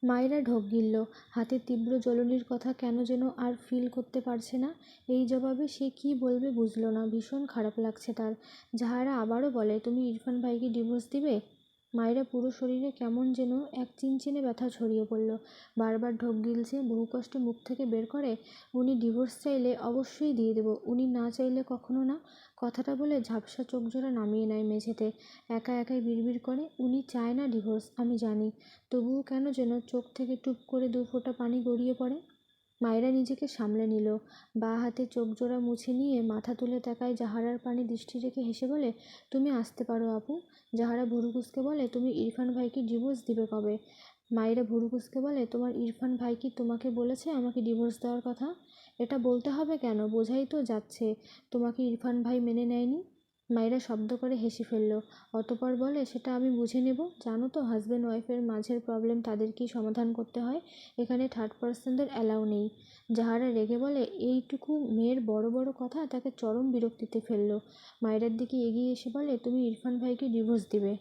মায়েরা ঢোক গিলল। হাতের তীব্র জ্বলনির কথা কেন যেন আর ফিল করতে পারছে না। এই জবাবে সে কী বলবে বুঝল না। ভীষণ খারাপ লাগছে তার। জাহারা আবারও বলে, তুমি ইরফান ভাইকে ডিভোর্স দিবে? মায়েরা পুরো শরীরে কেমন যেন এক চিনচিনে ব্যথা ছড়িয়ে পড়ল। বারবার ঢোক গিলছে। বহু কষ্টে মুখ থেকে বের করে, উনি ডিভোর্স চাইলে অবশ্যই দিয়ে দেব, উনি না চাইলে কখনো না। কথাটা বলে ঝাপসা চোখজোড়া নামিয়ে নেয় মেঝেতে। একা একাই বিড়বিড় করে, উনি চায় না ডিভোর্স, আমি জানি। তবুও কেন যেন চোখ থেকে টুপ করে 2 ফোঁটা পানি গড়িয়ে পড়ে। মায়েরা নিজেকে সামলে নিল। বাঁ হাতে চোখজোড়া মুছে নিয়ে মাথা তুলে তাকায় জাহারার পানে দৃষ্টি রেখে হেসে বলে, তুমি আসতে পারো আপু। জাহারা ভুরু কুঁচকে বলে, তুমি ইরফান ভাইকে ডিভোর্স দিবে কবে? মায়েরা ভুরু কুঁচকে বলে, তোমার ইরফান ভাই কি তোমাকে বলেছে আমাকে ডিভোর্স দেওয়ার কথা? এটা বলতে হবে কেন? বোঝাই তো যাচ্ছে তোমাকে ইরফান ভাই মেনে নেয়নি। মায়েরা শব্দ করে হেসে ফেলল। অতঃপর বলে, সেটা আমি বুঝে নেব। জানো তো হাজব্যান্ড ওয়াইফের মাঝের প্রবলেম তাদেরকেই সমাধান করতে হয়, এখানে থার্ড পার্সনদের অ্যালাউ নেই। জাহারা রেগে বলে, এইটুকু মেয়ের বড় বড় কথা তাকে চরম বিরক্তিতে ফেলল। মায়েরার দিকে এগিয়ে এসে বলে, তুমি ইরফান ভাইকে ডিভোর্স দিবে?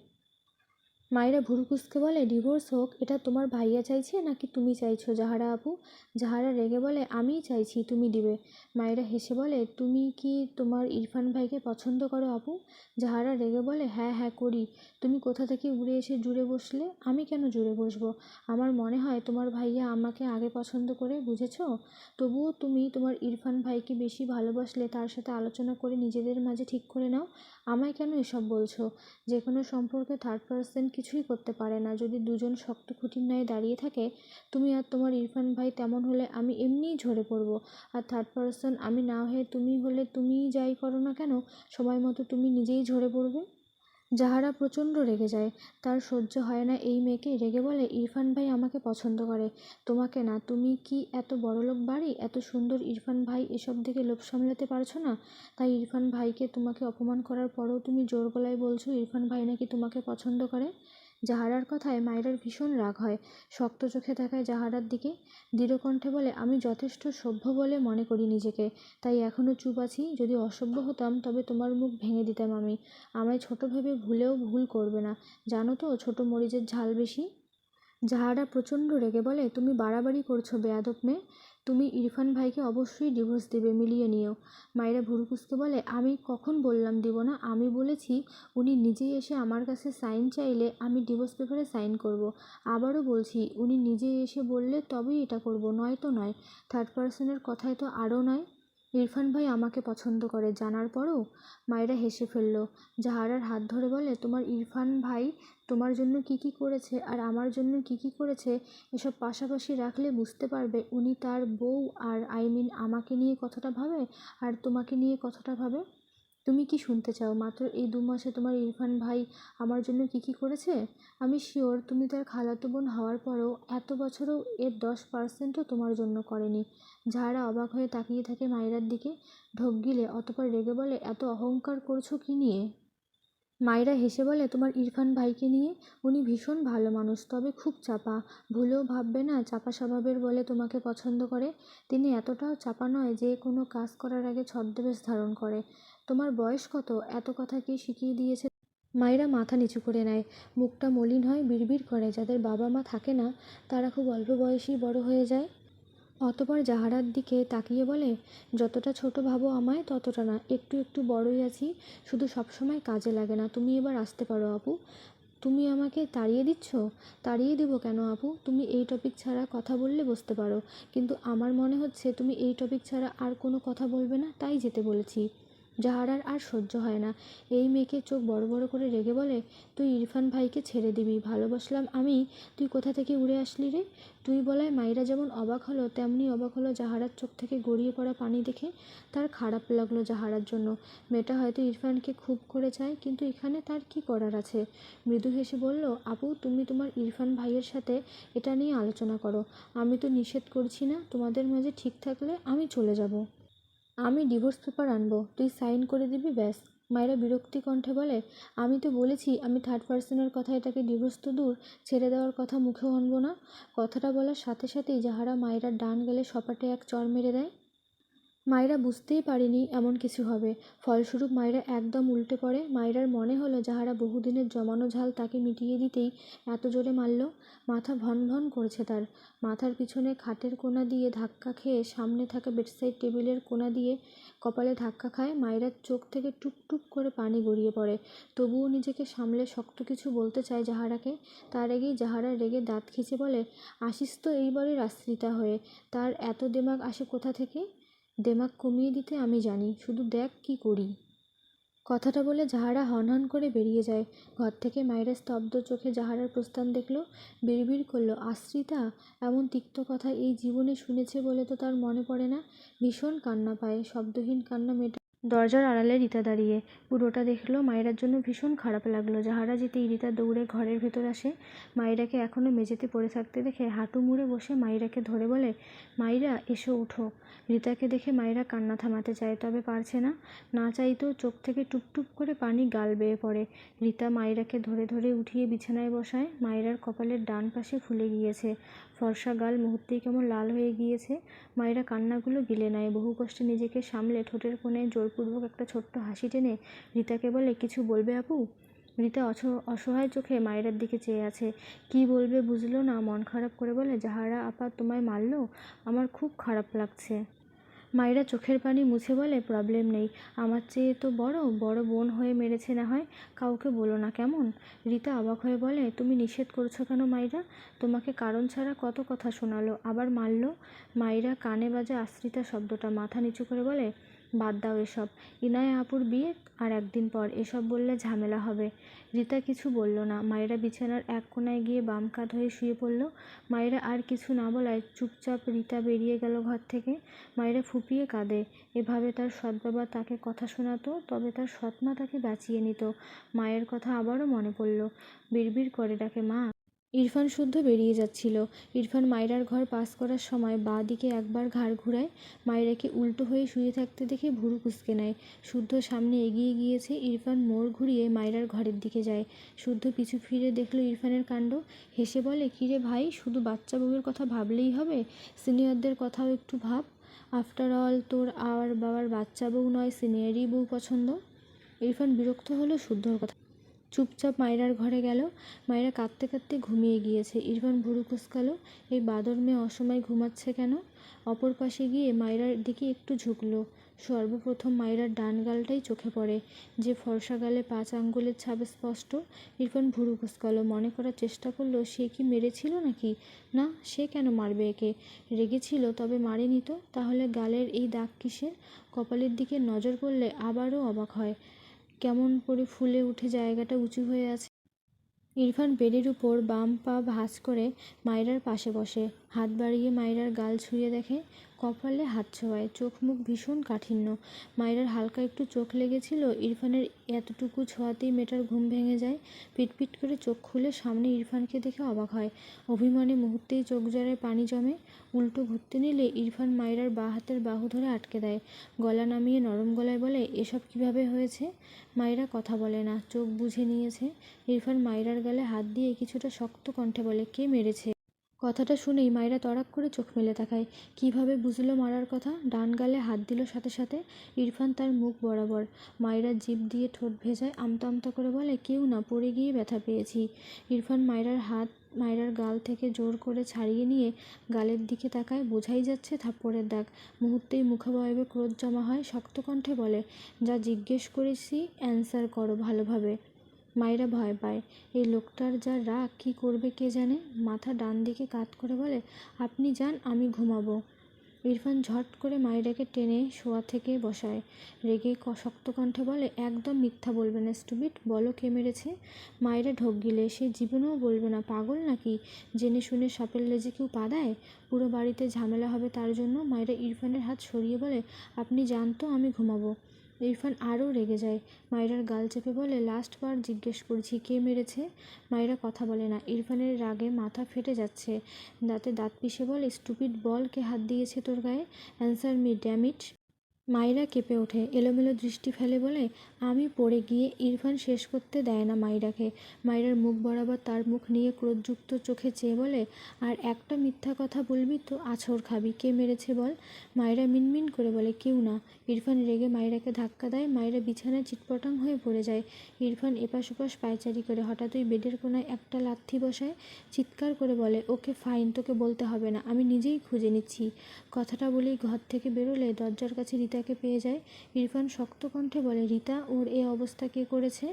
মায়েরা ভুরু কুঁচকে বলে, ডিভোর্স হোক এটা তোমার ভাইয়া চাইছে নাকি তুমি চাইছো জাহারা আপু? জাহারা রেগে বলে, আমিই চাইছি, তুমি দিবে। মায়েরা হেসে বলে, তুমি কি তোমার ইরফান ভাইকে পছন্দ করো আপু? জাহারা রেগে বলে, হ্যাঁ হ্যাঁ করি। তুমি কোথা থেকে উড়ে এসে জুড়ে বসলে? আমি কেন জুড়ে বসবো? আমার মনে হয় তোমার ভাইয়া আমাকে আগে পছন্দ করে, বুঝেছো? তবুও তুমি তোমার ইরফান ভাইকে বেশি ভালোবাসলে তার সাথে আলোচনা করে নিজেদের মাঝে ঠিক করে নাও। আমায় কেন এসব বলছো? যে কোনো সম্পর্কে থার্ড পার্সন কিছুই করতে পারে না। যদি দুজন শক্ত খুঁটির ন্যায় দাঁড়িয়ে থাকে, তুমি আর তোমার ইরফান ভাই তেমন হলে আমি এমনিই ঝরে পড়বো। আর থার্ড পার্সন আমি না হয়ে তুমি হলে তুমিই যাই করো না কেন, সময় মতো তুমি নিজেই ঝরে পড়বে। জাহারা প্রচণ্ড রেগে যায়। তার সহ্য হয় না এই মেয়েকে। রেগে বলে, ইরফান ভাই আমাকে পছন্দ করে, তোমাকে না। তুমি কি এত বড়লোক বাড়ি, এত সুন্দর ইরফান ভাই, এসব দেখে লোভ সামলাতে পারছো না? তাই ইরফান ভাইকে তোমাকে অপমান করার পরেও তুমি জোর গলায় বলছো ইরফান ভাই নাকি তোমাকে পছন্দ করে। জাহারার কথায় মায়েরার ভীষণ রাগ হয়। শক্ত চোখে তাকায় জাহারার দিকে। দৃঢ় কণ্ঠে বলে, আমি যথেষ্ট সভ্য বলে মনে করি নিজেকে, তাই এখনও চুপ আছি। যদি অসভ্য হতাম তবে তোমার মুখ ভেঙে দিতাম আমি। আমায় ছোট ভেবে ভুলেও ভুল করবে না, জানো তো ছোট মরিচের ঝাল বেশি। জাহারা প্রচণ্ড রেগে বলে, তুমি বাড়াবাড়ি করছো বেয়াদব মেয়ে। তুমি ইরফান ভাইকে অবশ্যই ডিভোর্স দেবে, মিলিয়ে নিও। মায়েরা ভুরু কুঁচকে বলে, আমি কখন বললাম দিব না? আমি বলেছি উনি নিজেই এসে আমার কাছে সাইন চাইলে আমি ডিভোর্স পেপারে সাইন করব। আবারও বলছি, উনি নিজেই এসে বললে তবেই এটা করব, নয়তো নয়। থার্ড পার্সনের কথায় তো আরও নয়। ইরফান ভাই আমাকে পছন্দ করে জানার পরও? মায়েরা হেসে ফেলল। জাহারার হাত ধরে বলে, তোমার ইরফান ভাই তোমার জন্য কি কি করেছে আর আমার জন্য কি কি করেছে এসব পাশাপাশি রাখলে বুঝতে পারবে উনি তার বউ আর আমাকে নিয়ে কতটা ভাবে আর তোমাকে নিয়ে কতটা ভাবে। তুমি কি শুনতে চাও মাত্র এই 2 মাসে তোমার ইরফান ভাই আমার জন্য কি করেছে? আমি শিওর তুমি তার খালাতো বোন হওয়ার পরও এত বছরও এর 10%ও তোমার জন্য করেনি। যাহারা অবাক হয়ে তাকিয়ে থাকে মায়রার দিকে, ঢোক গিলে অতঃপর রেগে বলে, এত অহংকার করছো কি নিয়ে? মায়েরা হেসে বলে, তোমার ইরফান ভাইকে নিয়ে। উনি ভীষণ ভালো মানুষ, তবে খুব চাপা। ভুলেও ভাববে না চাপা স্বভাবের বলে তোমাকে পছন্দ করে। তিনি এতটাও চাপা নয় যে কোনো কাজ করার আগে ছদ্মবেশ ধারণ করে। তোমার বয়স কত? এত কথা কে শিখিয়ে দিয়েছে? মায়েরা মাথা নিচু করে নেয়, মুখটা মলিন হয়, বিড়বিড় করে, যাদের বাবা মা থাকে না তারা খুব অল্প বয়সেই বড় হয়ে যায়। অতঃপর জাহারার দিকে তাকিয়ে বলে, যতটা ছোট ভাবো আমায় ততটা না, একটু একটু বড়ই আছি, শুধু সবসময় কাজে লাগে না। তুমি এবার আসতে পারো আপু। তুমি আমাকে তাড়িয়ে দিচ্ছ? তাড়িয়ে দেবো কেন আপু? তুমি এই টপিক ছাড়া কথা বললে বসতে পারো, কিন্তু আমার মনে হচ্ছে তুমি এই টপিক ছাড়া আর কোনো কথা বলবে না, তাই যেতে বলেছি। জাহারার আর সহ্য হয় না। এই মেয়েকে চোখ বড় বড় করে রেগে বলে, তুই ইরফান ভাইকে ছেড়ে দিবি, ভালোবাসলাম আমি, তুই কোথা থেকে উড়ে আসলি রে? তুই বলায় মাইরা যেমন অবাক হলো তেমনি অবাক হলো জাহারার চোখ থেকে গড়িয়ে পড়া পানি দেখে। তার খারাপ লাগলো জাহারার জন্য। মেয়েটা হয়তো ইরফানকে খুব করে চায়, কিন্তু এখানে তার কি করার আছে? মৃদু হেসে বলল, আপু তুমি তোমার ইরফান ভাইয়ের সাথে এটা নিয়ে আলোচনা করো। আমি তো নিষেধ করছি না, তোমাদের মাঝে ঠিক থাকলে আমি চলে যাব। আমি ডিভোর্স পেপার আনবো, তুই সাইন করে দিবি ব্যাস। মায়েরা বিরক্তি কণ্ঠে বলে, আমি তো বলেছি আমি থার্ড পার্সনের কথা, এটাকে ডিভোর্স তো দূর, ছেড়ে দেওয়ার কথা মুখেও আনবো না। কথাটা বলার সাথে সাথেই যাহারা মায়েরার ডান গেলে সপাটে এক চড় মেরে দেয়। মায়েরা বুঝতেই পারেনি এমন কিছু হবে, ফলস্বরূপ মায়েরা একদম উল্টে পড়ে। মায়েরার মনে হলো যাহারা বহুদিনের জমানো ঝাল তাকে মিটিয়ে দিতেই এত জোরে মারল। মাথা ভন ভন করছে তার। মাথার পিছনে খাটের কোণা দিয়ে ধাক্কা খেয়ে সামনে থাকা বেডসাইড টেবিলের কোণা দিয়ে কপালে ধাক্কা খায়। মায়েরার চোখ থেকে টুপটুপ করে পানি গড়িয়ে পড়ে, তবুও নিজেকে সামলে শক্ত কিছু বলতে চায় জাহারাকে। তার আগেই জাহারা রেগে দাঁত খিঁচে বলে, আসিস তো এইবারের আশ্রিতা হয়ে, তার এত দেমাগ আসে কোথা থেকে? দেমাগ কমিয়ে দিতে আমি জানি, শুধু দেখ কি করি। কথাটা বলে জাহারা হনহন করে বেরিয়ে যায় ঘর থেকে। মায়েরা স্তব্ধ চোখে জাহারার প্রস্থান দেখল। বিড়বিড় করলো, আশ্রিতা? এমন তিক্ত কথা এই জীবনে শুনেছে বলে তো তার মনে পড়ে না। ভীষণ কান্না পায়, শব্দহীন কান্না মেয়েটা। দরজার আড়ালে রিতা দাঁড়িয়ে, পুরোটা দেখলো। মায়েরার জন্য ভীষণ খারাপ লাগলো। জাহারা যেতেই রিতা দৌড়ে ঘরের ভেতর আসে। মায়েরাকে এখনও মেঝেতে পড়ে থাকতে দেখে হাঁটু মুড়ে বসে মায়েরাকে ধরে বলে, মায়েরা এসো, উঠো। রিতাকে দেখে মায়েরা কান্না থামাতে চায়, তবে পারছে না। না চাইতেও চোখ থেকে টুপটুপ করে পানি গাল বেয়ে পড়ে। রিতা মায়েরাকে ধরে ধরে উঠিয়ে বিছানায় বসায়। মায়েরার কপালের ডান পাশে ফুলে গিয়েছে, ফর্সা গাল মুহূর্তেই কেমন লাল হয়ে গিয়েছে। মায়েরা কান্নাগুলো গিলে নেয়, বহু কষ্টে নিজেকে সামলে ঠোঁটের কোণে জোরপূর্বক একটা ছোট্ট হাসি টেনে রিতাকে বলে, কিছু বলবে আপু? রিতা অসহায় চোখে মায়েরার দিকে চেয়ে আছে। কি বলবে বুঝলো না, মন খারাপ করে বলে, জাহারা আপা তোমায় মারলো? আমার খুব খারাপ লাগছে। মায়েরা চোখের পানি মুছে বলে, প্রবলেম নেই, আমার চেয়ে তো বড় বড় বোন হয়ে মেরেছে, না হয় কাউকে বলো না কেমন? রিতা অবাক হয়ে বলে, তুমি নিষেধ করছো কেন মায়েরা? তোমাকে কারণ ছাড়া কত কথা শোনালো, আবার মারলো। মায়েরা কানে বাজে আশ্রিতা শব্দটা, মাথা নিচু করে বলে, বাদ দাও এসব, ইনায়া আপুর বিয়ে আর একদিন পর, এসব বললে ঝামেলা হবে। রিতা কিছু বলল না। মায়েরা বিছানার এক কোণায় গিয়ে বাম কাত হয়ে শুয়ে পড়ল। মায়েরা আর কিছু না বলায় চুপচাপ রিতা বেরিয়ে গেল ঘর থেকে। মায়েরা ফুঁপিয়ে কাঁদে। এভাবে তার সৎ বাবা তাকে কথা শোনাতো, তবে তার সৎ মা তাকে বাঁচিয়ে নিত। মায়ের কথা আবারও মনে পড়ল। বিড়বিড় করে ডাকে, মা। ইরফান শুদ্ধ বেরিয়ে যাচ্ছিল। ইরফান মায়রার ঘর পাস করার সময় বাঁ দিকে একবার ঘাড় ঘুরায়। মায়রাকে উল্টো হয়ে শুয়ে থাকতে দেখে ভুরু কুঁচকে নেয়। শুদ্ধ সামনে এগিয়ে গিয়েছে। ইরফান মোড় ঘুরিয়ে মায়রার ঘরের দিকে যায়। শুদ্ধ পিছু ফিরে দেখল ইরফানের কাণ্ড। হেসে বলে, কিরে ভাই, শুধু বাচ্চা বউয়ের কথা ভাবলেই হবে? সিনিয়রদের কথাও একটু ভাব। আফটার অল তোর আর বাবার বাচ্চা বউ নয়, সিনিয়রই বউ পছন্দ। ইরফান বিরক্ত হলো শুদ্ধর কথা। চুপচাপ মায়রার ঘরে গেল। মায়রা কাঁদতে কাঁদতে ঘুমিয়ে গিয়েছে। ইরফান ভুরু কুঁচকালো, এই বাদর মেয়ে অসময়ে ঘুমাচ্ছে কেন? অপর পাশে গিয়ে মায়রার দিকে একটু ঝুঁকলো। সর্বপ্রথম মায়রার ডান গালটাই চোখে পড়ে, যে ফর্সা গালে 5 আঙ্গুলের ছাপ স্পষ্ট। ইরফান ভুরু কুঁচকালো, মনে করার চেষ্টা করলো সে কি মেরেছিল নাকি। না, সে কেন মারবে একে? রেগেছিল, তবে মারেনি তো। তাহলে গালের এই দাগ কিসের? কপালের দিকে নজর করলে আবারও অবাক হয়, কেমন করে ফুলে উঠে জায়গাটা উঁচু হয়ে আছে। ইরফান বেডের উপর বাম পা ভাঁজ করে মায়রার পাশে বসে। হাত বাড়িয়ে মায়রার গাল ছুঁয়ে দেখে, কপালে হাত ছোঁয়ায়, চোখ মুখ ভীষণ কাঠিন্য। মায়রার হালকা একটু চোখ লেগেছিল, ইরফানের এতটুকু ছোঁয়াতেই মেয়েটার ঘুম ভেঙে যায়। পিটপিট করে চোখ খুলে সামনে ইরফানকে দেখে অবাক হয়। অভিমানে মুহূর্তেই চোখ জোড়ায় পানি জমে। উল্টো ঘুরতে নিলে ইরফান মায়রার বাঁ হাতের বাহু ধরে আটকে দেয়। গলা নামিয়ে নরম গলায় বলে, এসব কিভাবে হয়েছে? মায়রা কথা বলে না, চোখ বুজে নিয়েছে। ইরফান মায়রার গালে হাত দিয়ে কিছুটা শক্ত কণ্ঠে বলে, কে মেরেছে? কথাটা শুনেই মায়রা তড়াক করে চোখ মেলে তাকায়। কিভাবে বুঝলো মারার কথা? ডান গালে হাত দিল সাথে সাথে। ইরফান তার মুখ বরাবর। মায়রা জিভ দিয়ে ঠোঁট ভেজায়, আমতা আমতা করে বলে, কেউ না, পড়ে গিয়ে ব্যথা পেয়েছি। ইরফান মায়রার হাত মায়রার গাল থেকে জোর করে ছাড়িয়ে নিয়ে গালের দিকে তাকায়, বোঝাই যাচ্ছে থাপ্পড়ের দাগ। মুহূর্তেই মুখাবয়বে ক্রোধ জমা হয়। শক্ত কণ্ঠে বলে, যা জিজ্ঞেস করেছি অ্যান্সার করো ভালোভাবে। মায়রা ভয় পায়। এই লোকটার যা রাগ, কী করবে কে জানে। মাথা ডান দিকে কাত করে বলে, আপনি যান, আমি ঘুমাবো। ইরফান ঝট করে মায়রাকে টেনে শোয়া থেকে বসায়। রেগে শক্ত কণ্ঠে বলে, একদম মিথ্যা বলবে না স্টুপিড, বলো কে মেরেছে। মায়রা ঢোক গিলে, সে জীবনেও বলবে না, পাগল নাকি? জেনে শুনে সাপের লেজে কেউ পা দেয়? পুরো বাড়িতে ঝামেলা হবে তার জন্য। মায়রা ইরফানের হাত সরিয়ে বলে, আপনি যান তো, আমি ঘুমাবো। ইরফান আরও রেগে যায়। মায়রার গাল চেপে বলে, লাস্ট বার জিজ্ঞেস করছি, কে মেরেছে? মায়রা কথা বলে না। ইরফানের রাগে মাথা ফেটে যাচ্ছে। দাঁতে দাঁত পিষে বলে, স্টুপিড, বল কে হাত দিয়েছে তোর গায়ে? Answer me damn it. Maira কেঁপে ওঠে, এলোমেলো দৃষ্টি ফেলে বলে, আমি পড়ে গিয়ে। ইরফান শেষ করতে দেয় না মায়রাকে। মায়রার মুখ বরাবর তার মুখ নিয়ে ক্রোধযুক্ত চোখে চেয়ে বলে, আর একটা মিথ্যা কথা বলবি তো আছর খাবি। কে মেরেছে বল? মায়রা মিনমিন করে বলে, কেউ না। ইরফান রেগে মায়রাকে ধাক্কা দেয়। মায়রা বিছানায় চিৎপটাং হয়ে পড়ে যায়। ইরফান এপাশ ওপাশ পায়চারি করে হঠাৎই বেডের কোনায় একটা লাথি বসায়। চিৎকার করে বলে, ওকে ফাইন, তোকে বলতে হবে না, আমি নিজেই খুঁজে নিচ্ছি। কথাটা বলেই ঘর থেকে বেরোলে দরজার কাছে রিতাকে পেয়ে যায়। ইরফান শক্ত কণ্ঠে বলে, রিতা, ওর এ অবস্থা কে করেছে?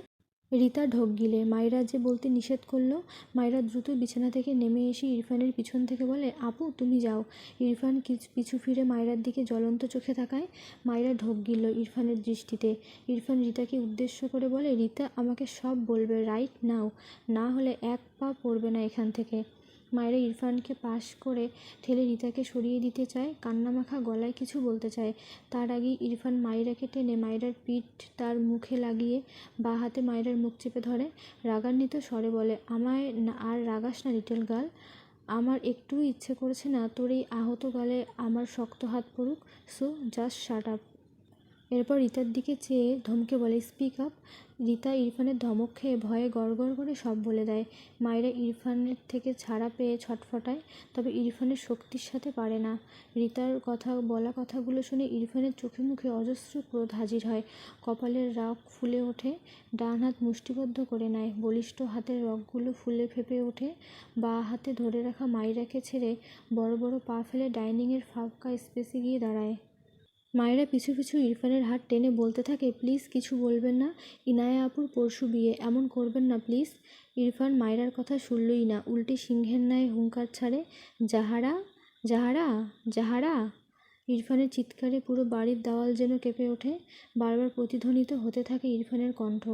রিতা ঢোক গিলে। মায়রা যে বলতে নিষেধ করলো। মায়রা দ্রুত বিছানা থেকে নেমে এসে ইরফানের পিছন থেকে বলে, আপু তুমি যাও। ইরফান পিছু ফিরে মায়রার দিকে জ্বলন্ত চোখে তাকায়। মায়রা ঢোক গিলল ইরফানের দৃষ্টিতে। ইরফান রিতাকে উদ্দেশ্য করে বলে, রিতা আমাকে সব বলবে রাইট নাও, না হলে এক পা পড়বে না এখান থেকে। মায়রা ইরফানকে পাশ করে ঠেলে রিতাকে সরিয়ে দিতে চায়, কান্নামাখা গলায় কিছু বলতে চায়। তার আগেই ইরফান মায়রাকে টেনে মায়রার পিঠ তার মুখে লাগিয়ে বাঁ হাতে মায়রার মুখ চেপে ধরে। রাগান্বিত স্বরে বলে, আমায় আর রাগাস না লিটল গার্ল। আমার একটুও ইচ্ছে করছে না তোর এই আহত গালে আমার শক্ত হাত পড়ুক। So just shut up. এরপর রিতার দিকে চেয়ে ধমকে বলে, স্পিক আপ। রিতা ইরফানের ধমক খেয়ে ভয়ে গড়গড় করে সব বলে দেয়। মায়রা ইরফানের থেকে ছাড়া পেয়ে ছটফটায়, তবে ইরফানের শক্তির সাথে পারে না। রিতার বলা কথাগুলো শুনে ইরফানের চোখে মুখে অজস্র ক্রোধ হাজির হয়। কপালের রাগ ফুলে ওঠে। ডান হাত মুষ্টিবদ্ধ করে নেয়। বলিষ্ঠ হাতের রগগুলো ফুলে ফেঁপে ওঠে। বাঁ হাতে ধরে রাখা মায়রাকে ছেড়ে বড় বড় পা ফেলে ডাইনিংয়ের ফাঁকা স্পেসে গিয়ে দাঁড়ায়। মায়েরা পিছু পিছু ইরফানের হাত টেনে বলতে থাকে, প্লিজ কিছু বলবেন না, ইনায়া আপুর পরশু বিয়ে, এমন করবেন না প্লিজ। ইরফান মায়রার কথা শুনলই না, উল্টে সিংহের ন্যায় হুঙ্কার ছাড়ে, জাহারা, জাহারা, জাহারা। ইরফানের চিৎকারে পুরো বাড়ির দেওয়াল যেন কেঁপে ওঠে। বারবার প্রতিধ্বনিত হতে থাকে ইরফানের কণ্ঠ।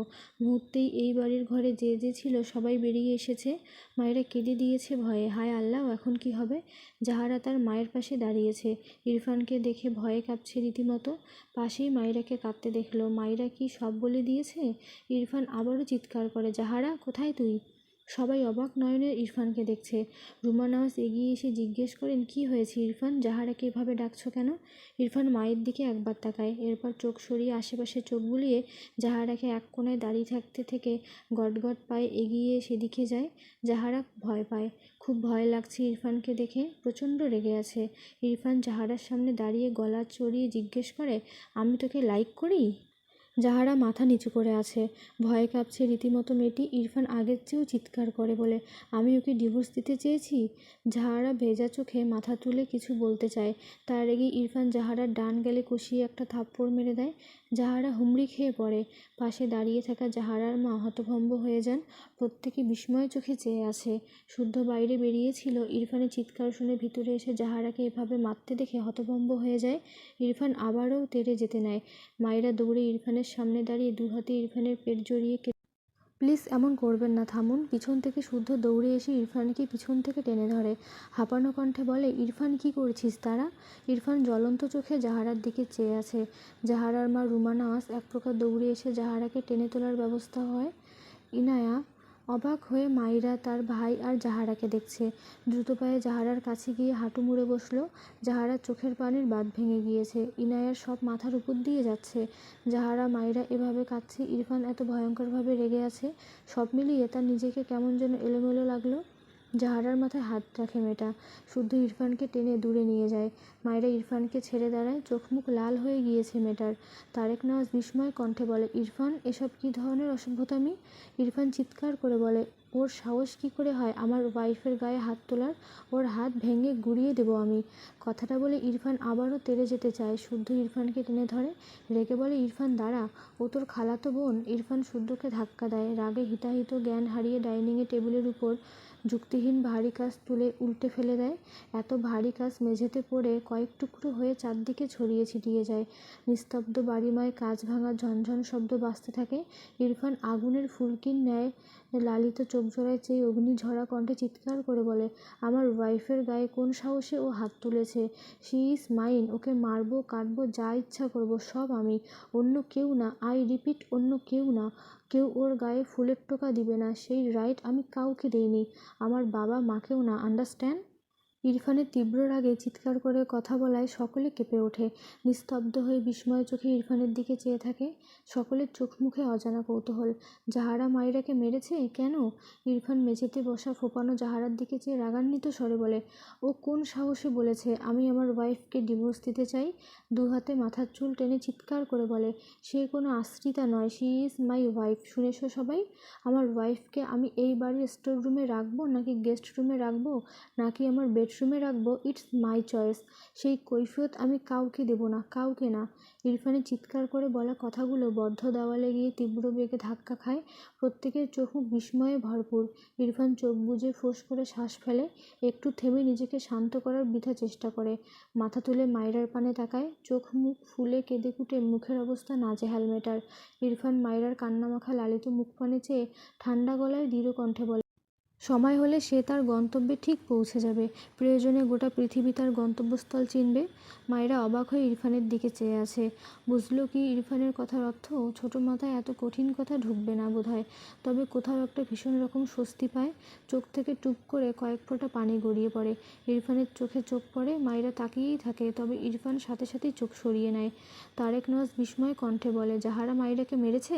মুহূর্তেই এই বাড়ির ঘরে যে যে ছিল সবাই বেরিয়ে এসেছে। মায়েরা কেঁদে দিয়েছে ভয়ে। হায় আল্লাহ, এখন কি হবে? জাহারা তার মায়ের পাশে দাঁড়িয়েছে। ইরফানকে দেখে ভয়ে কাঁপছে রীতিমতো। পাশেই মায়রাকে কাঁদতে দেখলো। মায়রা কি সব বলে দিয়েছে? ইরফান আবারও চিৎকার করে, জাহারা, কোথায় তুই? সবাই অবাক নয়নে ইরফানকে দেখছে। রুমা নওয়াজ এগিয়ে এসে জিজ্ঞেস করেন, কি হয়েছে ইরফান, জাহারাকে এভাবে ডাকছো কেন? ইরফান মায়ের দিকে একবার তাকায়, এরপর চোখ সরিয়ে আশেপাশে চোখ বুলিয়ে জাহারাকে এক কোণায় দাঁড়িয়ে থাকতে থেকে গটগট পায়ে এগিয়ে সেদিকে যায়। জাহারা ভয় পায়। খুব ভয় লাগছে ইরফানকে দেখে, প্রচণ্ড রেগে আছে। ইরফান জাহারার সামনে দাঁড়িয়ে গলা চড়িয়ে জিজ্ঞেস করে, আমি তোকে লাইক করি? জাহারা মাথা নিচু করে আছে, ভয়ে কাঁপছে রীতিমতো মেয়েটি। ইরফান আগের চেয়েও চিৎকার করে বলে, আমি ওকে ডিভোর্স দিতে চেয়েছি? জাহারা ভেজা চোখে মাথা তুলে কিছু বলতে চায়। তার আগে ইরফান জাহারার ডান গালে কষিয়ে একটা থাপ্পড় মেরে দেয়। জাহারা হুমড়ি খেয়ে পড়ে। পাশে দাঁড়িয়ে থাকা জাহারার মা হতভম্ব হয়ে যান। প্রত্যেকে বিস্ময় চোখে চেয়ে আছে। শুদ্ধ বাইরে বেরিয়েছিল। ইরফানের চিৎকার শুনে ভিতরে এসে জাহারাকে এভাবে মারতে দেখে হতভম্ব হয়ে যায়। ইরফান আবারও তেড়ে যেতে নেয়। মায়েরা দৌড়ে ইরফানের সামনে দাঁড়িয়ে দু হাতে ইরফানের পেট জড়িয়ে প্লিজ এমন করবেন না, থামুন। পিছন থেকে শুদ্ধ দৌড়ে এসে ইরফানকে পিছন থেকে টেনে ধরে। হাঁপানো কণ্ঠে বলে, ইরফান কী করছিস তারা? ইরফান জ্বলন্ত চোখে জাহারার দিকে চেয়ে আছে। জাহারার মা রুমা নওয়াজ এক প্রকার দৌড়ে এসে জাহারাকে টেনে তোলার ব্যবস্থা হয়। ইনায়া অবাক হয়ে মাইরা, তার ভাই আর জাহারাকে দেখছে। দ্রুত পায়ে জাহারার কাছে গিয়ে হাঁটু মুড়ে বসলো। জাহারার চোখের পানির বাঁধ ভেঙে গিয়েছে। ইনায়ার সব মাথার উপর দিয়ে যাচ্ছে। জাহারা, মাইরা এভাবে কাঁদছে, ইরফান এত ভয়ঙ্করভাবে রেগে আছে। সব মিলিয়ে তার নিজেকে কেমন যেন এলোমেলো লাগলো। জাহারার মাথায় হাত রাখে মেয়েটা। শুদ্ধ ইরফানকে টেনে দূরে নিয়ে যায়। মায়েরা ইরফানকে ছেড়ে দাঁড়ায়। চোখ মুখ লাল হয়ে গিয়েছে মেয়েটার। তারেক নওয়াজ বিস্ময় কণ্ঠে বলে, ইরফান, এসব কী ধরনের অসভ্যতামি? ইরফান চিৎকার করে বলে, ওর সাহস কী করে হয় আমার ওয়াইফের গায়ে হাত তোলার? ওর হাত ভেঙে গুঁড়িয়ে দেবো আমি। কথাটা বলে ইরফান আবারও তেড়ে যেতে চায়। শুদ্ধ ইরফানকে টেনে ধরে। রেগে বলে, ইরফান দাঁড়া, ও তোর খালাতো বোন। ইরফান শুদ্ধকে ধাক্কা দেয়। রাগে হিতাহিত জ্ঞান হারিয়ে ডাইনিংয়ে টেবিলের উপর যুক্তিহীন ভারী কাজ তুলে উল্টে ফেলে দেয়। এত ভারী কাজ মেঝেতে পড়ে কয়েক টুকরো হয়ে চারদিকে ছড়িয়ে ছিটিয়ে যায়। নিস্তব্ধ বাড়িময় কাঁচ ভাঙার ঝনঝন শব্দ বাজতে থাকে। ইরফান আগুনের ফুলকির ন্যায় লালিত চোখজোড়ায় চেয়ে অগ্নিঝরা কণ্ঠে চিৎকার করে বলে, আমার ওয়াইফের গায়ে কোন সাহসে ও হাত তুলেছে? She is mine. ওকে মারবো, কাটবো, যা ইচ্ছা করবো সব আমি, অন্য কেউ না। আই রিপিট, অন্য কেউ না। কেউ ওর গায়ে ফুলের টোকা দিবে না। সেই রাইট আমি কাউকে দেইনি, আমার বাবা মাকেও না। আন্ডারস্ট্যান্ড? ইরফানের তীব্র রাগে চিৎকার করে কথা বলায় সকলে কেঁপে ওঠে। নিস্তব্ধ হয়ে বিস্ময় চোখে ইরফানের দিকে চেয়ে থাকে। সকলের চোখ মুখে অজানা কৌতূহল। জাহারা মাইরাকে মেরেছে কেন? ইরফান মেঝেতে বসা ফোঁপানো জাহারার দিকে চেয়ে রাগান্বিত স্বরে বলে, ও কোন সাহসে বলেছে আমি আমার ওয়াইফকে ডিভোর্স দিতে চাই? দু হাতে মাথার চুল টেনে চিৎকার করে বলে, সে কোনো আশ্রিতা নয়, শি ইজ মাই ওয়াইফ। শুনেছো সবাই? আমার ওয়াইফকে আমি এই বাড়ির স্টোর রুমে রাখবো নাকি গেস্ট রুমে রাখবো নাকি আমার বেডরুমে রাখবো, ইটস মাই চয়েস। সেই কৈফিয়ত আমি কাউকে দেবো না, কাউকে না। ইরফানের চিৎকার করে বলা কথাগুলো বদ্ধ দেওয়ালে গিয়ে তীব্র বেগে ধাক্কা খায়। প্রত্যেকের চোখ মুখ বিস্ময়ে ভরপুর। ইরফান চোখ বুজে ফোঁস করে শ্বাস ফেলে। একটু থেমে নিজেকে শান্ত করার বৃথা চেষ্টা করে। মাথা তুলে মায়রার পানে তাকায়। চোখ মুখ ফুলে কেঁদে কুটে মুখের অবস্থা নাজেহাল মেটার। ইরফান মায়রার কান্নামাখা লালিত মুখপানে চেয়ে ঠান্ডা গলায় দৃঢ় কণ্ঠে বলে, সময় হলে সে তার গন্তব্যে ঠিক পৌঁছে যাবে। প্রয়োজনে গোটা পৃথিবী তার গন্তব্যস্থল চিনবে। মায়েরা অবাক হয়ে ইরফানের দিকে চেয়ে আছে। বুঝলো কি ইরফানের কথার অর্থ? ছোট মাথায় এত কঠিন কথা ঢুকবে না বোধহয়। তবে কোথাও একটা ভীষণ রকম স্বস্তি পায়। চোখ থেকে টুপ করে কয়েক ফোঁটা পানি গড়িয়ে পড়ে। ইরফানের চোখে চোখ পড়ে। মায়েরা তাকিয়েই থাকে, তবে ইরফান সাথে সাথেই চোখ সরিয়ে নেয়। তারেক নওয়াজ বিস্ময় কণ্ঠে বলে, জাহারা মাইরাকে মেরেছে?